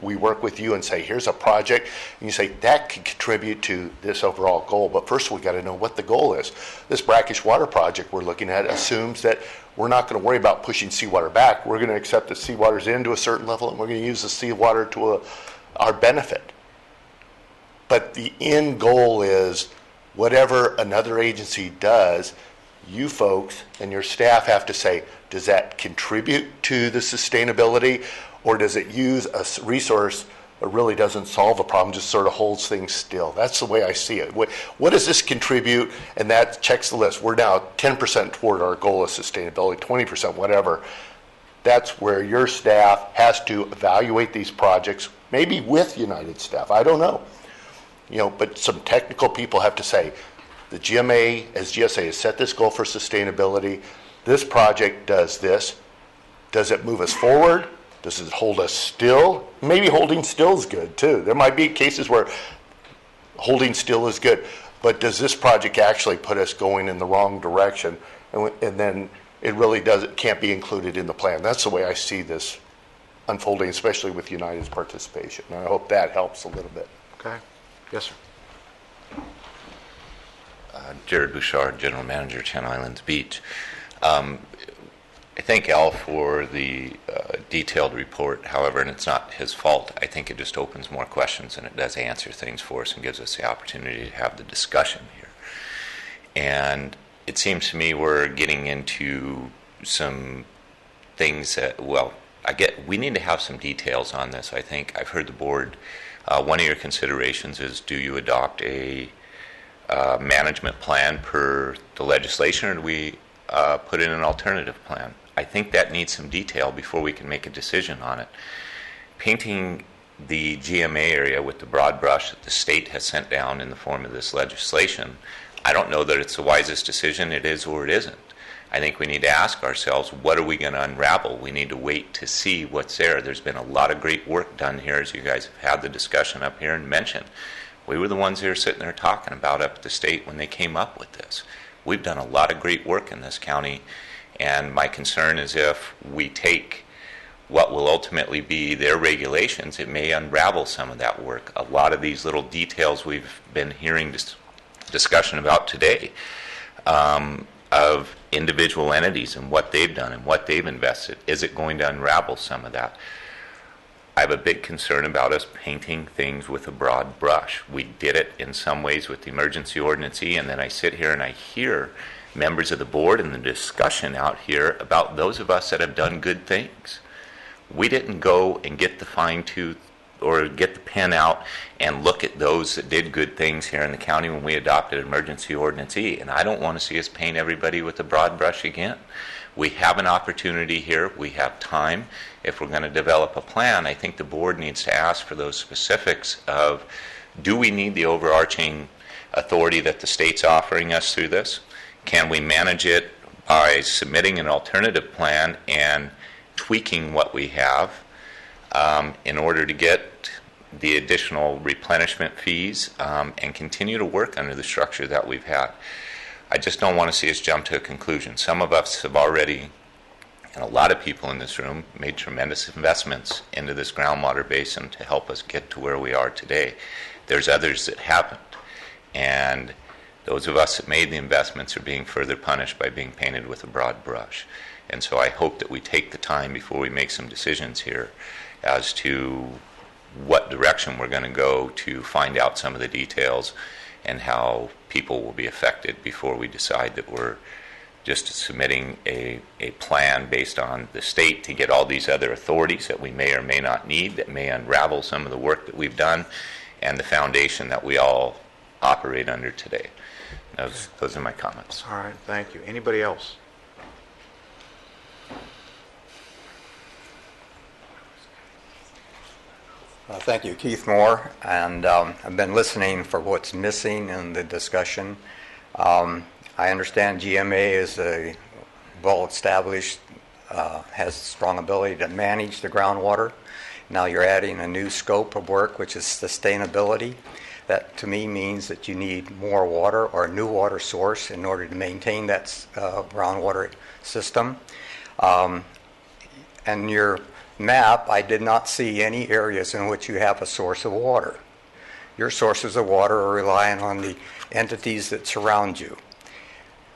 we work with you and say, here's a project, and you say, that could contribute to this overall goal, but first we got to know what the goal is. This brackish water project we're looking at assumes that we're not going to worry about pushing seawater back. We're going to accept the seawater's into a certain level, and we're going to use the seawater to our benefit. But the end goal is whatever another agency does, you folks and your staff have to say, does that contribute to the sustainability, or does it use a resource that really doesn't solve a problem, just sort of holds things still? That's the way I see it. What does this contribute? And that checks the list. We're now 10% toward our goal of sustainability, 20%, whatever. that's where your staff has to evaluate these projects, maybe with United staff, I don't know. But some technical people have to say, the GMA, as GSA, has set this goal for sustainability. This project does this. Does it move us forward? Does it hold us still? Maybe holding still is good too. There might be cases where holding still is good. But does this project actually put us going in the wrong direction? And then it really can't be included in the plan. That's the way I see this unfolding, especially with United's participation. And I hope that helps a little bit. Okay. Yes, sir. Jared Bouchard, General Manager, Channel Islands Beach. I thank Al for the detailed report. However, and it's not his fault, I think it just opens more questions and it does answer things for us and gives us the opportunity to have the discussion here. And it seems to me we're getting into some things that, we need to have some details on this. I think I've heard the board, one of your considerations is, do you adopt a management plan per the legislation, or do we put in an alternative plan? I think that needs some detail before we can make a decision on it. Painting the GMA area with the broad brush that the state has sent down in the form of this legislation, I don't know that it's the wisest decision. It is or it isn't. I think we need to ask ourselves, what are we going to unravel? We need to wait to see what's there. There's been a lot of great work done here, as you guys have had the discussion up here and mentioned. We were the ones who were sitting there talking about up at the state when they came up with this. We've done a lot of great work in this county, and my concern is if we take what will ultimately be their regulations, it may unravel some of that work. A lot of these little details we've been hearing discussion about today of individual entities and what they've done and what they've invested, is it going to unravel some of that? I have a big concern about us painting things with a broad brush. We did it in some ways with the emergency ordinance, and then I sit here and I hear members of the board and the discussion out here about those of us that have done good things. We didn't go and get the fine tooth or get the pen out and look at those that did good things here in the county when we adopted emergency ordinance E, and I don't want to see us paint everybody with a broad brush again. We have an opportunity here. We have time. If we're going to develop a plan, I think the board needs to ask for those specifics of, do we need the overarching authority that the state's offering us through this? Can we manage it by submitting an alternative plan and tweaking what we have in order to get the additional replenishment fees and continue to work under the structure that we've had? I just don't want to see us jump to a conclusion. Some of us have already, and a lot of people in this room, made tremendous investments into this groundwater basin to help us get to where we are today. There's others that haven't. And those of us that made the investments are being further punished by being painted with a broad brush. And so I hope that we take the time before we make some decisions here as to what direction we're going to go to find out some of the details and how people will be affected before we decide that we're just submitting a plan based on the state to get all these other authorities that we may or may not need, that may unravel some of the work that we've done and the foundation that we all operate under today. Those are my comments. All right, thank you. Anybody else? Thank you, Keith Moore, and I've been listening for what's missing in the discussion. I understand GMA is a well-established, has strong ability to manage the groundwater. Now you're adding a new scope of work, which is sustainability. That to me means that you need more water or a new water source in order to maintain that groundwater system. And your map, I did not see any areas in which you have a source of water. Your sources of water are relying on the entities that surround you.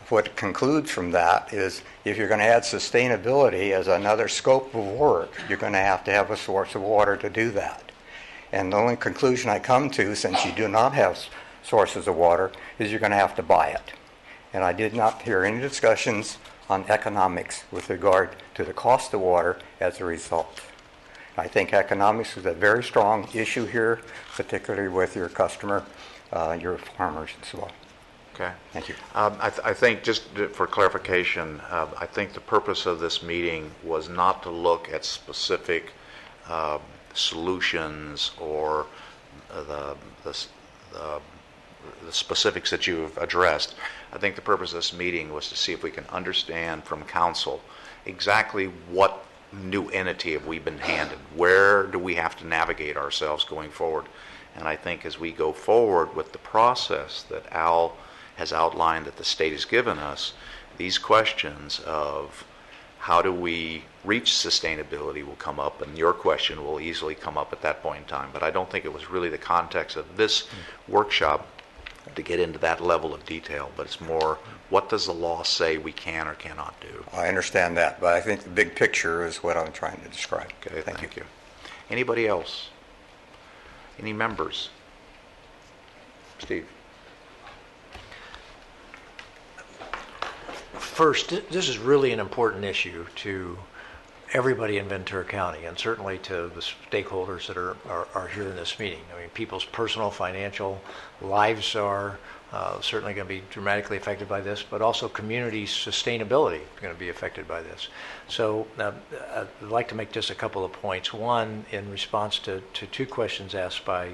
What concludes from that is if you're going to add sustainability as another scope of work, you're going to have a source of water to do that. And the only conclusion I come to, since you do not have sources of water, is you're going to have to buy it. And I did not hear any discussions on economics with regard to the cost of water as a result. I think economics is a very strong issue here, particularly with your customer, your farmers and so on. Okay. Thank you. I think, just for clarification, I think the purpose of this meeting was not to look at specific solutions or the specifics that you've addressed. I think the purpose of this meeting was to see if we can understand from council exactly what new entity have we been handed. Where do we have to navigate ourselves going forward? And I think as we go forward with the process that Al has outlined that the state has given us, these questions of how do we reach sustainability will come up, and your question will easily come up at that point in time. But I don't think it was really the context of this workshop to get into that level of detail, but it's more, what does the law say we can or cannot do? I understand that, but I think the big picture is what I'm trying to describe. Okay, thank you. Anybody else? Any members? Steve? First, this is really an important issue to everybody in Ventura County, and certainly to the stakeholders that are here in this meeting. I mean, people's personal, financial lives are certainly going to be dramatically affected by this, but also community sustainability is going to be affected by this. So I'd like to make just a couple of points. One, in response to two questions asked by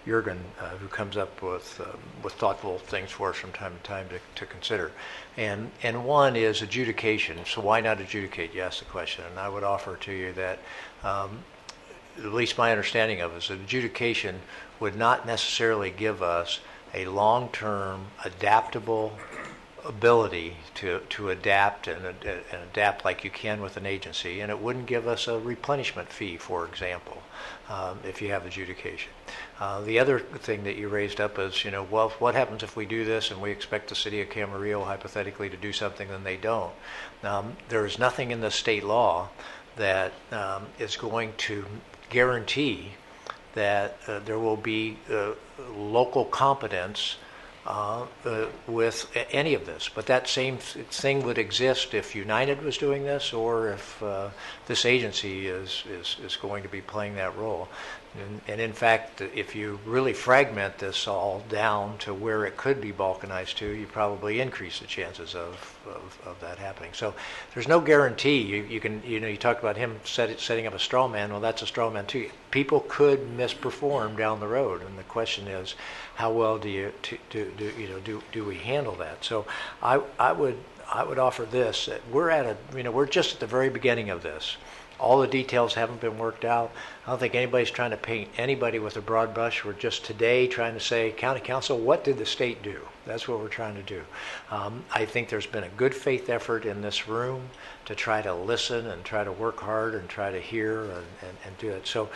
Jürgen, who comes up with thoughtful things for us from time to time to consider. And one is adjudication. So why not adjudicate? You asked the question. And I would offer to you that at least my understanding of it is that adjudication would not necessarily give us a long-term adaptable ability to adapt and adapt like you can with an agency, and it wouldn't give us a replenishment fee, for example, if you have adjudication. The other thing that you raised up is, well, what happens if we do this and we expect the city of Camarillo hypothetically to do something and they don't? There is nothing in the state law that is going to guarantee that there will be local competence with any of this. But that same thing would exist if United was doing this, or if this agency is going to be playing that role. And in fact, if you really fragment this all down to where it could be balkanized to, you probably increase the chances of that happening. So there's no guarantee. You talked about him setting up a straw man. Well, that's a straw man too. People could misperform down the road, and the question is, how well do we handle that? So I would offer this. That we're just at the very beginning of this. All the details haven't been worked out. I don't think anybody's trying to paint anybody with a broad brush. We're just today trying to say, County Council, what did the state do? That's what we're trying to do. I think there's been a good faith effort in this room to try to listen and try to work hard and try to hear and do it. So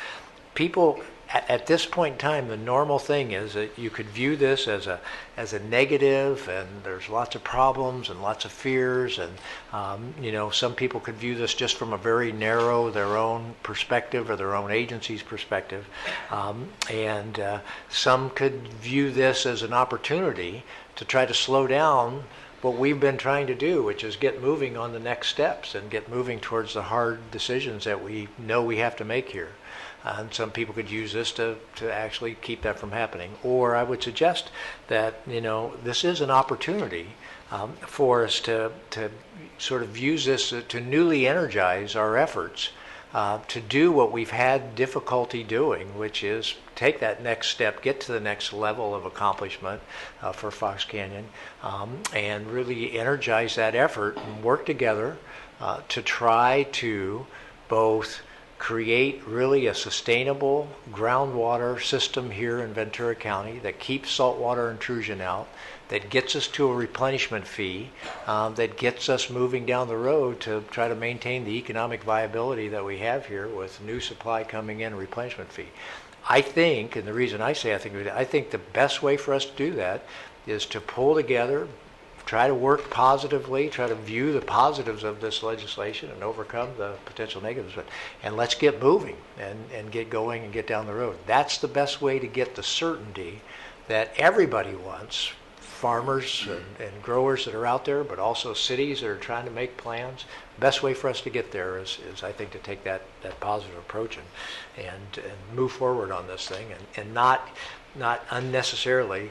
people, at this point in time, the normal thing is that you could view this as a negative, and there's lots of problems and lots of fears, and some people could view this just from a very narrow, their own perspective or their own agency's perspective, and some could view this as an opportunity to try to slow down what we've been trying to do, which is get moving on the next steps and get moving towards the hard decisions that we know we have to make here. And some people could use this to actually keep that from happening. Or I would suggest that, this is an opportunity for us to sort of use this to newly energize our efforts to do what we've had difficulty doing, which is take that next step, get to the next level of accomplishment for Fox Canyon, and really energize that effort and work together to try to both create really a sustainable groundwater system here in Ventura County that keeps saltwater intrusion out, that gets us to a replenishment fee, that gets us moving down the road to try to maintain the economic viability that we have here with new supply coming in, replenishment fee. I think, and the reason I say I think the best way for us to do that is to pull together, try to work positively, try to view the positives of this legislation and overcome the potential negatives. And let's get moving and get going and get down the road. That's the best way to get the certainty that everybody wants, farmers and growers that are out there, but also cities that are trying to make plans. The best way for us to get there is I think, to take that positive approach and move forward on this thing and not unnecessarily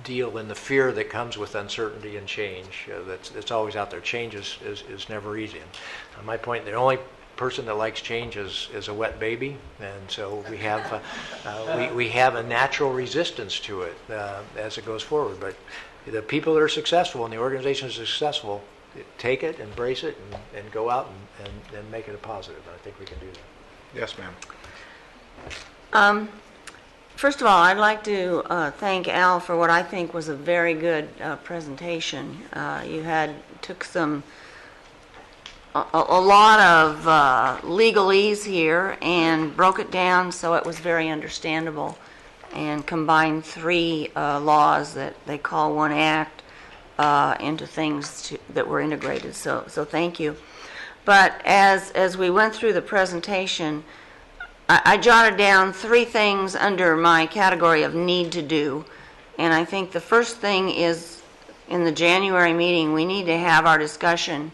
deal in the fear that comes with uncertainty and change. That's always out there. Change is never easy. And my point, the only person that likes change is a wet baby, and so we have we have a natural resistance to it as it goes forward. But the people that are successful and the organizations that are successful take it, embrace it, and go out and make it a positive. I think we can do that. Yes, ma'am. First of all, I'd like to thank Al for what I think was a very good presentation. You took a lot of legalese here and broke it down so it was very understandable, and combined three laws that they call one act into things that were integrated. So thank you. But as we went through the presentation, I jotted down three things under my category of need to do. And I think the first thing is, in the January meeting, we need to have our discussion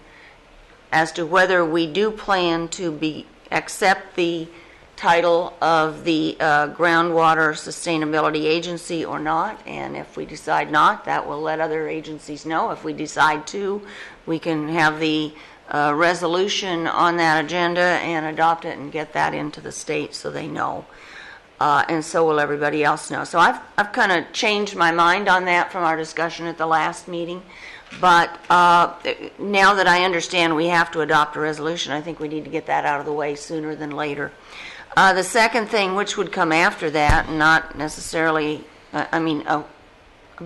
as to whether we do plan to accept the title of the Groundwater Sustainability Agency or not. And if we decide not, that will let other agencies know. If we decide to, we can have the resolution on that agenda and adopt it and get that into the state so they know. And so will everybody else know. So I've kind of changed my mind on that from our discussion at the last meeting. But now that I understand we have to adopt a resolution, I think we need to get that out of the way sooner than later. The second thing, which would come after that, not necessarily, a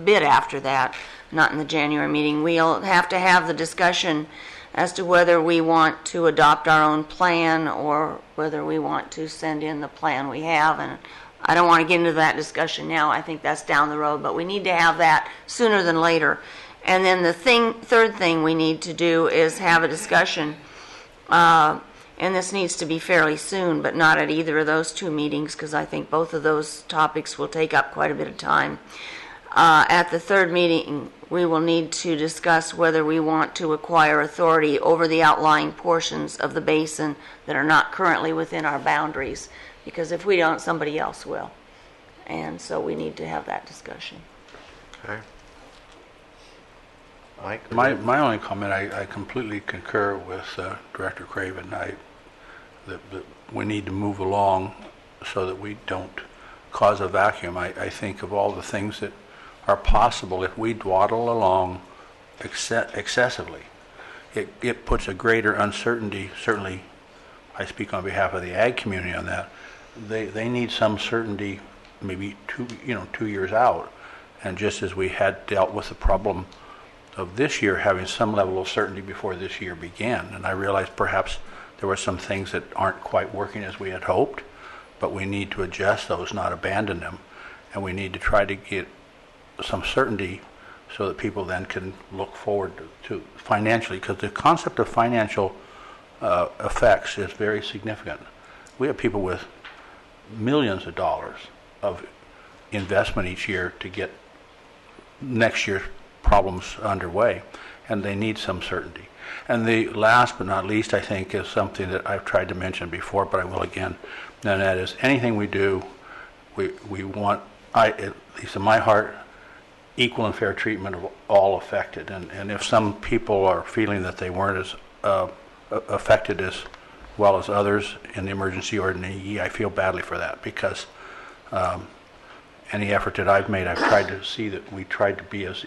bit after that, not in the January meeting, we'll have to have the discussion as to whether we want to adopt our own plan or whether we want to send in the plan we have. And I don't want to get into that discussion now. I think that's down the road, but we need to have that sooner than later. And then the third thing we need to do is have a discussion, and this needs to be fairly soon, but not at either of those two meetings, because I think both of those topics will take up quite a bit of time. At the third meeting, we will need to discuss whether we want to acquire authority over the outlying portions of the basin that are not currently within our boundaries, because if we don't, somebody else will. And so we need to have that discussion. Okay. Mike? My only comment, I completely concur with Director Craven. That we need to move along so that we don't cause a vacuum. I think of all the things that are possible if we dawdle along excessively. It puts a greater uncertainty. Certainly, I speak on behalf of the ag community on that. They need some certainty, maybe 2 years out. And just as we had dealt with the problem of this year having some level of certainty before this year began, and I realized perhaps there were some things that aren't quite working as we had hoped, but we need to adjust those, not abandon them, and we need to try to get some certainty so that people then can look forward to financially, because the concept of financial effects is very significant. We have people with millions of dollars of investment each year to get next year's problems underway, and they need some certainty. And the last but not least, I think, is something that I've tried to mention before, but I will again, and that is anything we do, we want, at least in my heart, equal and fair treatment of all affected. And if some people are feeling that they weren't as affected as well as others in the emergency or in the EE, I feel badly for that, because any effort that I've made, I've tried to see that we tried to be as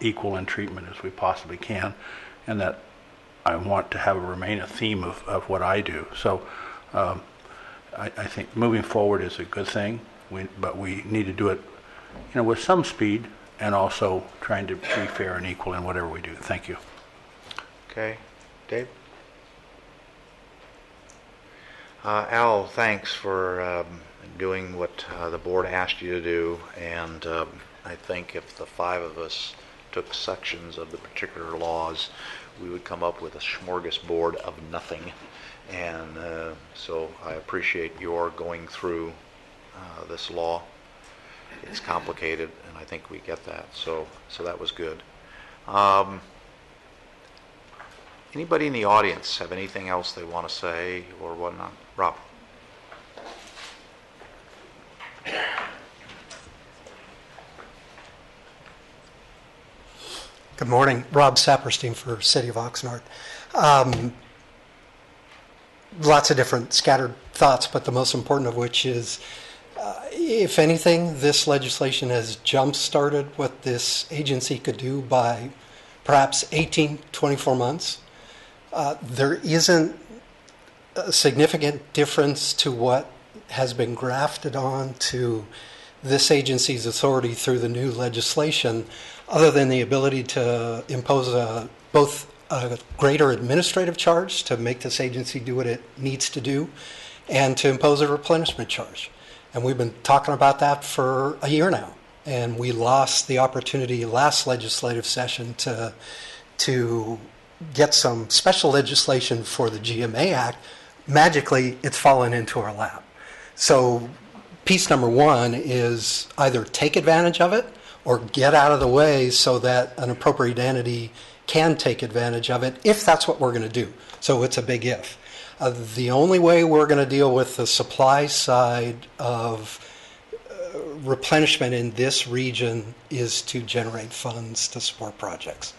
equal in treatment as we possibly can, and that I want to have remain a theme of what I do. So I think moving forward is a good thing, but we need to do it with some speed, and also trying to be fair and equal in whatever we do. Thank you. Okay. Dave? Al, thanks for doing what the board asked you to do, and I think if the five of us took sections of the particular laws, we would come up with a smorgasbord of nothing. And so I appreciate your going through this law. It's complicated, and I think we get that. So that was good. Anybody in the audience have anything else they want to say or whatnot? Rob? Good morning. Rob Saperstein for City of Oxnard. Lots of different scattered thoughts, but the most important of which is, if anything, this legislation has jump-started what this agency could do by perhaps 18, 24 months. There isn't a significant difference to what has been grafted on to this agency's authority through the new legislation, other than the ability to impose both a greater administrative charge to make this agency do what it needs to do, and to impose a replenishment charge. And we've been talking about that for a year now. And we lost the opportunity last legislative session to get some special legislation for the GMA Act. Magically, it's fallen into our lap. So piece number one is either take advantage of it or get out of the way so that an appropriate entity can take advantage of it, if that's what we're going to do. So it's a big if. The only way we're going to deal with the supply side of replenishment in this region is to generate funds to support projects.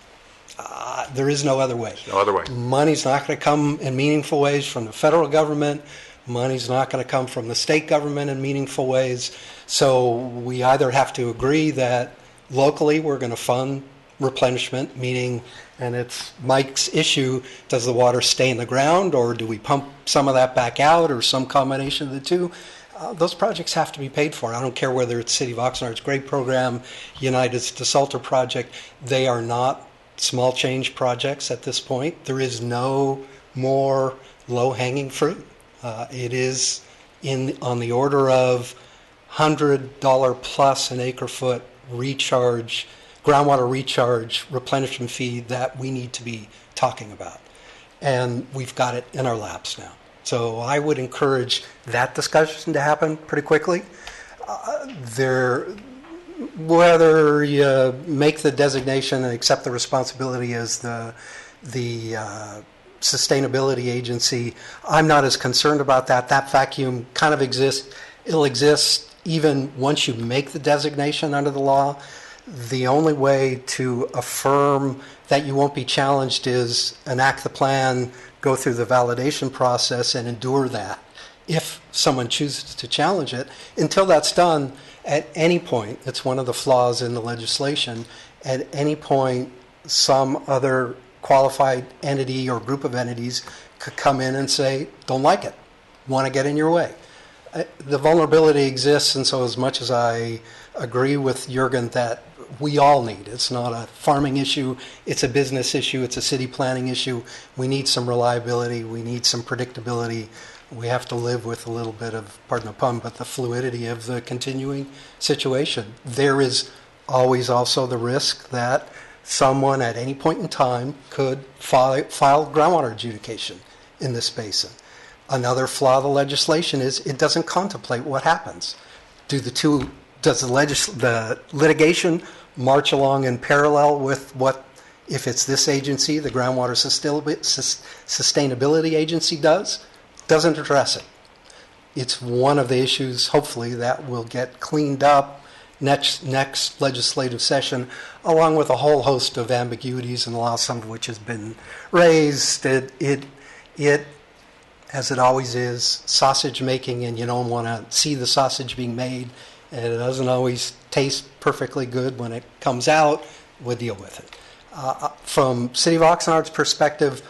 There is no other way. No other way. Money's not going to come in meaningful ways from the federal government. Money's not going to come from the state government in meaningful ways. So we either have to agree that locally we're going to fund replenishment, meaning, and it's Mike's issue, does the water stay in the ground or do we pump some of that back out or some combination of the two? Those projects have to be paid for. I don't care whether it's City of Oxnard's GREAT program, United's DeSalter project. They are not small change projects at this point. There is no more low-hanging fruit. It is on the order of $100 plus an acre foot recharge, groundwater recharge replenishment fee that we need to be talking about. And we've got it in our laps now. So I would encourage that discussion to happen pretty quickly. Whether you make the designation and accept the responsibility as the sustainability agency, I'm not as concerned about that. That vacuum kind of exists. It'll exist even once you make the designation under the law. The only way to affirm that you won't be challenged is enact the plan, go through the validation process, and endure that if someone chooses to challenge it. Until that's done, at any point, it's one of the flaws in the legislation, at any point some other qualified entity or group of entities could come in and say, don't like it, want to get in your way. The vulnerability exists, and so as much as I agree with Jürgen that we all need, it's not a farming issue, it's a business issue, it's a city planning issue, we need some reliability, we need some predictability, we have to live with a little bit of, pardon the pun, but the fluidity of the continuing situation. There is always also the risk that someone at any point in time could file groundwater adjudication in this basin. Another flaw of the legislation is it doesn't contemplate what happens. Does the litigation march along in parallel with what, if it's this agency, the Groundwater Sustainability Agency doesn't address it. It's one of the issues, hopefully, that will get cleaned up next legislative session, along with a whole host of ambiguities and laws, some of which has been raised. It as it always is, sausage making, and you don't want to see the sausage being made, and it doesn't always taste perfectly good when it comes out. We'll deal with it. From City of Oxnard's perspective,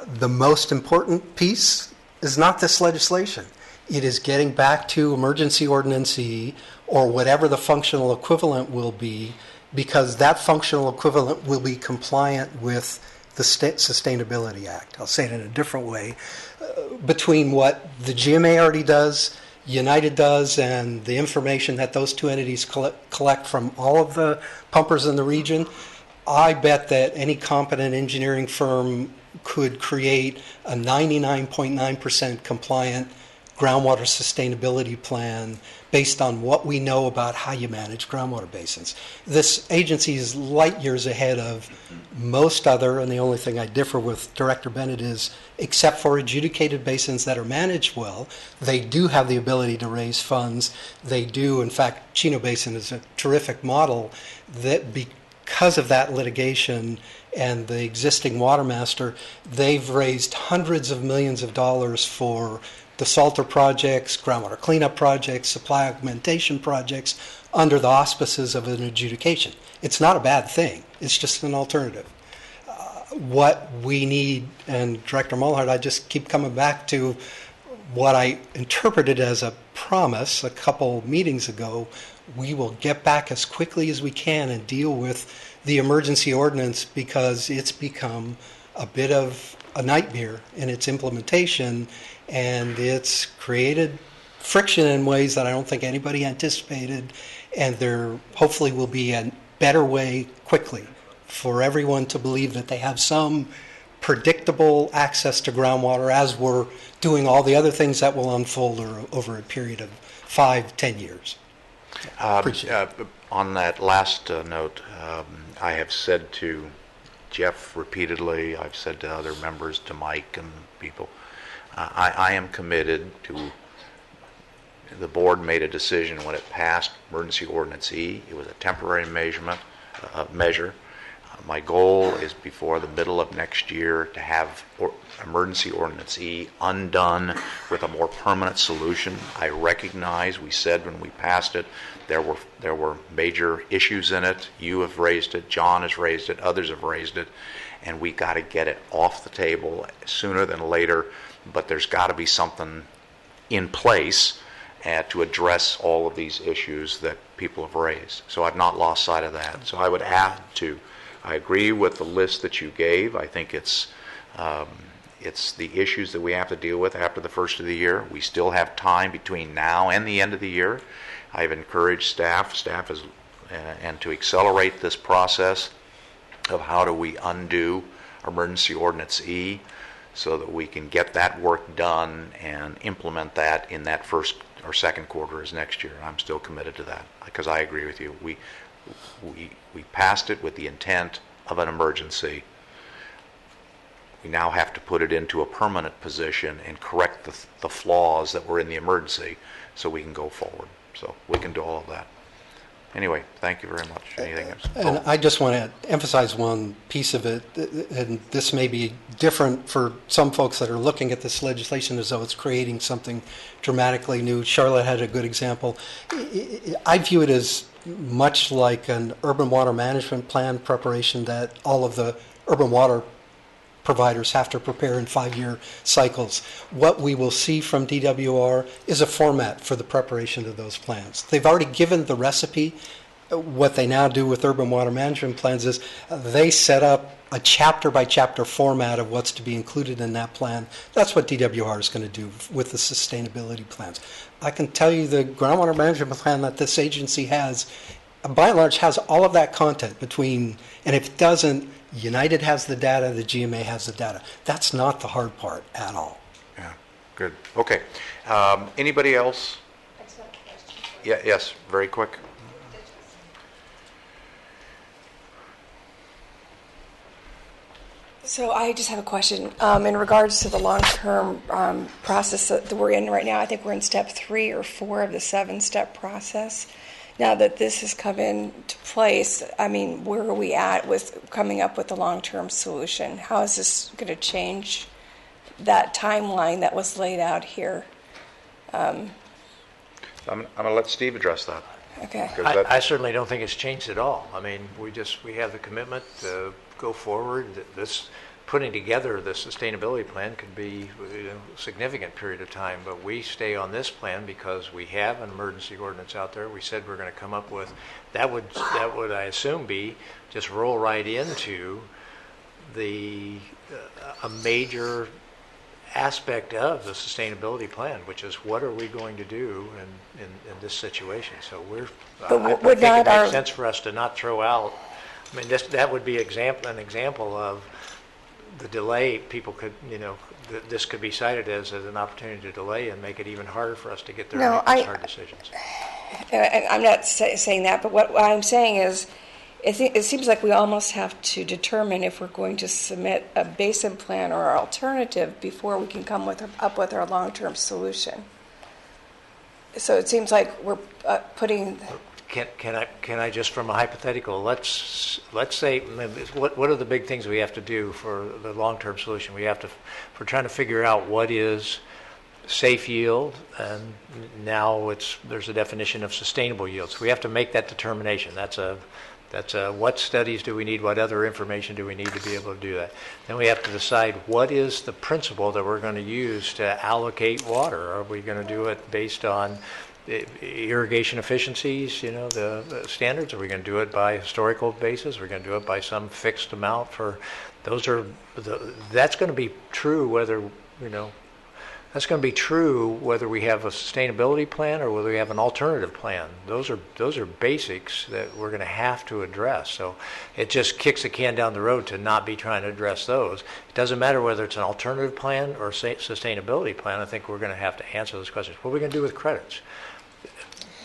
the most important piece is not this legislation. It is getting back to emergency ordinance E, or whatever the functional equivalent will be, because that functional equivalent will be compliant with the Sustainability Act. I'll say it in a different way. Between what the GMA already does, United does, and the information that those two entities collect from all of the pumpers in the region, I bet that any competent engineering firm could create a 99.9% compliant groundwater sustainability plan based on what we know about how you manage groundwater basins. This agency is light years ahead of most other, and the only thing I differ with Director Bennett is, except for adjudicated basins that are managed well, they do have the ability to raise funds. They do, in fact, Chino Basin is a terrific model that because of that litigation and the existing water master, they've raised hundreds of millions of dollars for desalter projects, groundwater cleanup projects, supply augmentation projects under the auspices of an adjudication. It's not a bad thing. It's just an alternative. What we need, and Director Mulhart, I just keep coming back to what I interpreted as a promise a couple meetings ago. We will get back as quickly as we can and deal with the emergency ordinance, because it's become a bit of a nightmare in its implementation, and it's created friction in ways that I don't think anybody anticipated, and there hopefully will be a better way quickly for everyone to believe that they have some predictable access to groundwater, as we're doing all the other things that will unfold over a period of 5-10 years. On that last note, I have said to Jeff repeatedly, I've said to other members, to Mike and people, I am committed to. The board made a decision when it passed Emergency Ordinance E. It was a temporary measure. My goal is before the middle of next year to have Emergency Ordinance E undone with a more permanent solution. I recognize, we said when we passed it, there were major issues in it. You have raised it, John has raised it, others have raised it, and we got to get it off the table sooner than later. But there's got to be something in place to address all of these issues that people have raised. So I've not lost sight of that. So I would add to, I agree with the list that you gave. I think it's the issues that we have to deal with after the first of the year. We still have time between now and the end of the year. I've encouraged staff is, and to accelerate this process of how do we undo Emergency Ordinance E, so that we can get that work done and implement that in that first or second quarter as next year. I'm still committed to that, because I agree with you. We passed it with the intent of an emergency. We now have to put it into a permanent position and correct the flaws that were in the emergency so we can go forward. So we can do all of that. Anyway, thank you very much. Anything else? And I just want to emphasize one piece of it, and this may be different for some folks that are looking at this legislation as though it's creating something dramatically new. Charlotte had a good example. I view it as much like an urban water management plan preparation that all of the urban water providers have to prepare in 5-year cycles. What we will see from DWR is a format for the preparation of those plans. They've already given the recipe. What they now do with urban water management plans is they set up a chapter-by-chapter format of what's to be included in that plan. That's what DWR is going to do with the sustainability plans. I can tell you the groundwater management plan that this agency has, by and large, has all of that content between, and if it doesn't, United has the data, the GMA has the data. That's not the hard part at all. Yeah, good. Okay. Anybody else? Yeah, yes, very quick. So I just have a question in regards to the long-term process that we're in right now. I think we're in step 3 or 4 of the 7-step process. Now that this has come into place, I mean, where are we at with coming up with a long-term solution? How is this going to change that timeline that was laid out here? I'm going to let Steve address that. Okay. I certainly don't think it's changed at all. I mean, we have the commitment to go forward. This putting together the sustainability plan could be a significant period of time, but we stay on this plan because we have an emergency ordinance out there. We said we're going to come up with that would I assume be just roll right into the a major aspect of the sustainabilit plan, which is what are we going to do in this situation. So I think it makes sense for us to not throw out. I mean, that would be an example of the delay. People could, this could be cited as an opportunity to delay and make it even harder for us to get there and make these hard decisions. I'm not saying that, but what I'm saying is it seems like we almost have to determine if we're going to submit a basin plan or an alternative before we can come up with our long-term solution. So it seems like we're putting... can I just from a hypothetical, let's say, what are the big things we have to do for the long-term solution? We're trying to figure out what is safe yield, and now there's a definition of sustainable yield. So we have to make that determination. That's what studies do we need, what other information do we need to be able to do that. Then we have to decide what is the principle that we're going to use to allocate water. Are we going to do it based on irrigation efficiencies, the standards? Are we going to do it by historical basis? Are we going to do it by some fixed amount for that's going to be true whether, that's going to be true whether we have a sustainability plan or whether we have an alternative plan. Those are basics that we're going to have to address. So it just kicks the can down the road to not be trying to address those. It doesn't matter whether it's an alternative plan or sustainability plan. I think we're going to have to answer those questions. What are we going to do with credits?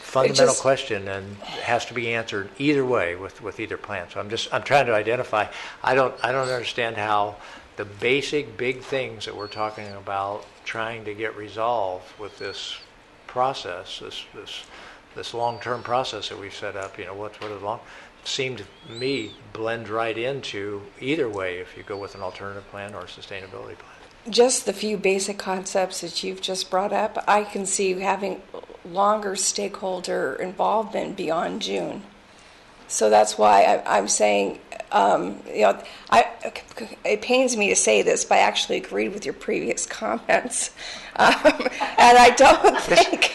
Fundamental question, and has to be answered either way with either plan. So I'm trying to identify. I don't understand how the basic big things that we're talking about trying to get resolved with this process, this long-term process that we've set up, what are the long, seem to me blend right into either way if you go with an alternative plan or a sustainability plan. Just the few basic concepts that you've just brought up, I can see having longer stakeholder involvement beyond June. So that's why I'm saying, it pains me to say this, but I actually agreed with your previous comments. And I don't think...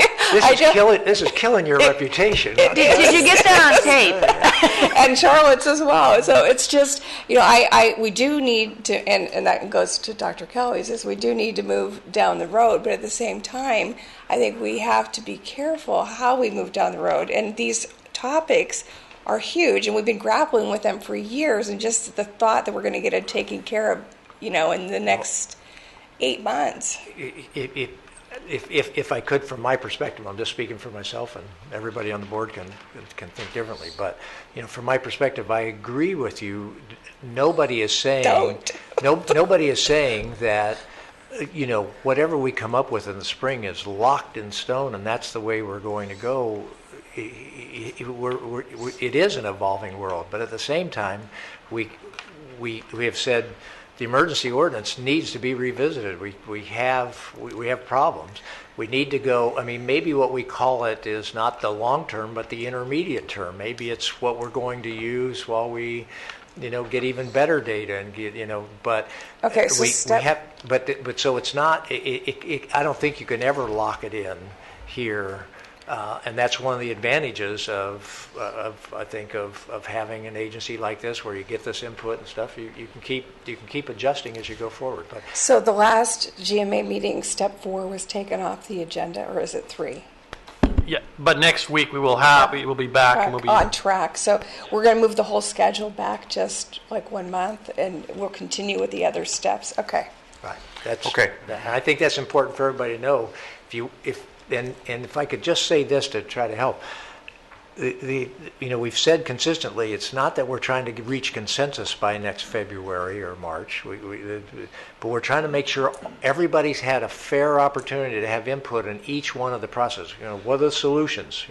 This is killing your reputation. Did you get that on tape? And Charlotte's as well. So it's just, we do need to, and that goes to Dr. Kelly's, is we do need to move down the road, but at the same time, I think we have to be careful how we move down the road. And these topics are huge, and we've been grappling with them for years, and just the thought that we're going to get it taken care of, in the next 8 months. If I could, from my perspective, I'm just speaking for myself, and everybody on the board can think differently. But from my perspective, I agree with you. Nobody is saying nobody is saying that whatever we come up with in the spring is locked in stone, and that's the way we're going to go. It is an evolving world, but at the same time, we have said the emergency ordinance needs to be revisited. We have problems. We need to go. Maybe what we call it is not the long term, but the intermediate term. Maybe it's what we're going to use while we, get even better data and get, But okay, so so it's not. I don't think you can ever lock it in here. And that's one of the advantages of having an agency like this, where you get this input and stuff. You can keep adjusting as you go forward. But so the last GMA meeting, step 4 was taken off the agenda, or is it 3? Yeah, but next week we will be back and we'll be on track. So we're going to move the whole schedule back just like 1 month, and we'll continue with the other steps. Okay. Right. That's okay. I think that's important for everybody to know. And if I could just say this to try to help, we've said consistently, it's not that we're trying to reach consensus by next February or March, but we're trying to make sure everybody's had a fair opportunity to have input in each one of the processes. What are the solutions?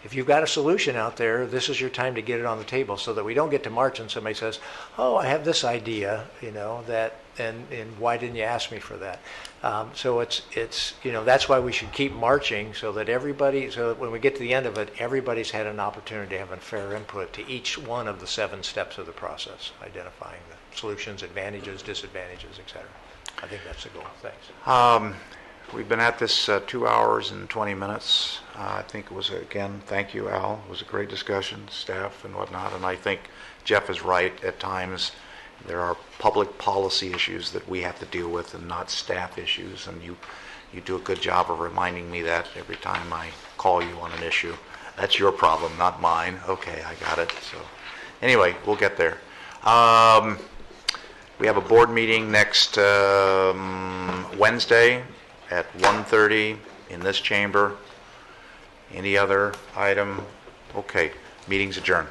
If you've got a solution out there, this is your time to get it on the table, so that we don't get to March and somebody says, "Oh, I have this idea," that. And why didn't you ask me for that? So it's that's why we should keep marching, so that when we get to the end of it, everybody's had an opportunity to have a fair input to each one of the 7 steps of the process, identifying the solutions, advantages, disadvantages, etc. I think that's the goal. Thanks. We've been at this 2 hours and 20 minutes. I think it was, again, thank you, Al. It was a great discussion, staff and whatnot, and I think Jeff is right at times. There are public policy issues that we have to deal with, and not staff issues, and you do a good job of reminding me that every time I call you on an issue. That's your problem, not mine. Okay, I got it. So anyway, we'll get there. We have a board meeting next Wednesday at 1:30 in this chamber. Any other item? Okay, meeting's adjourned.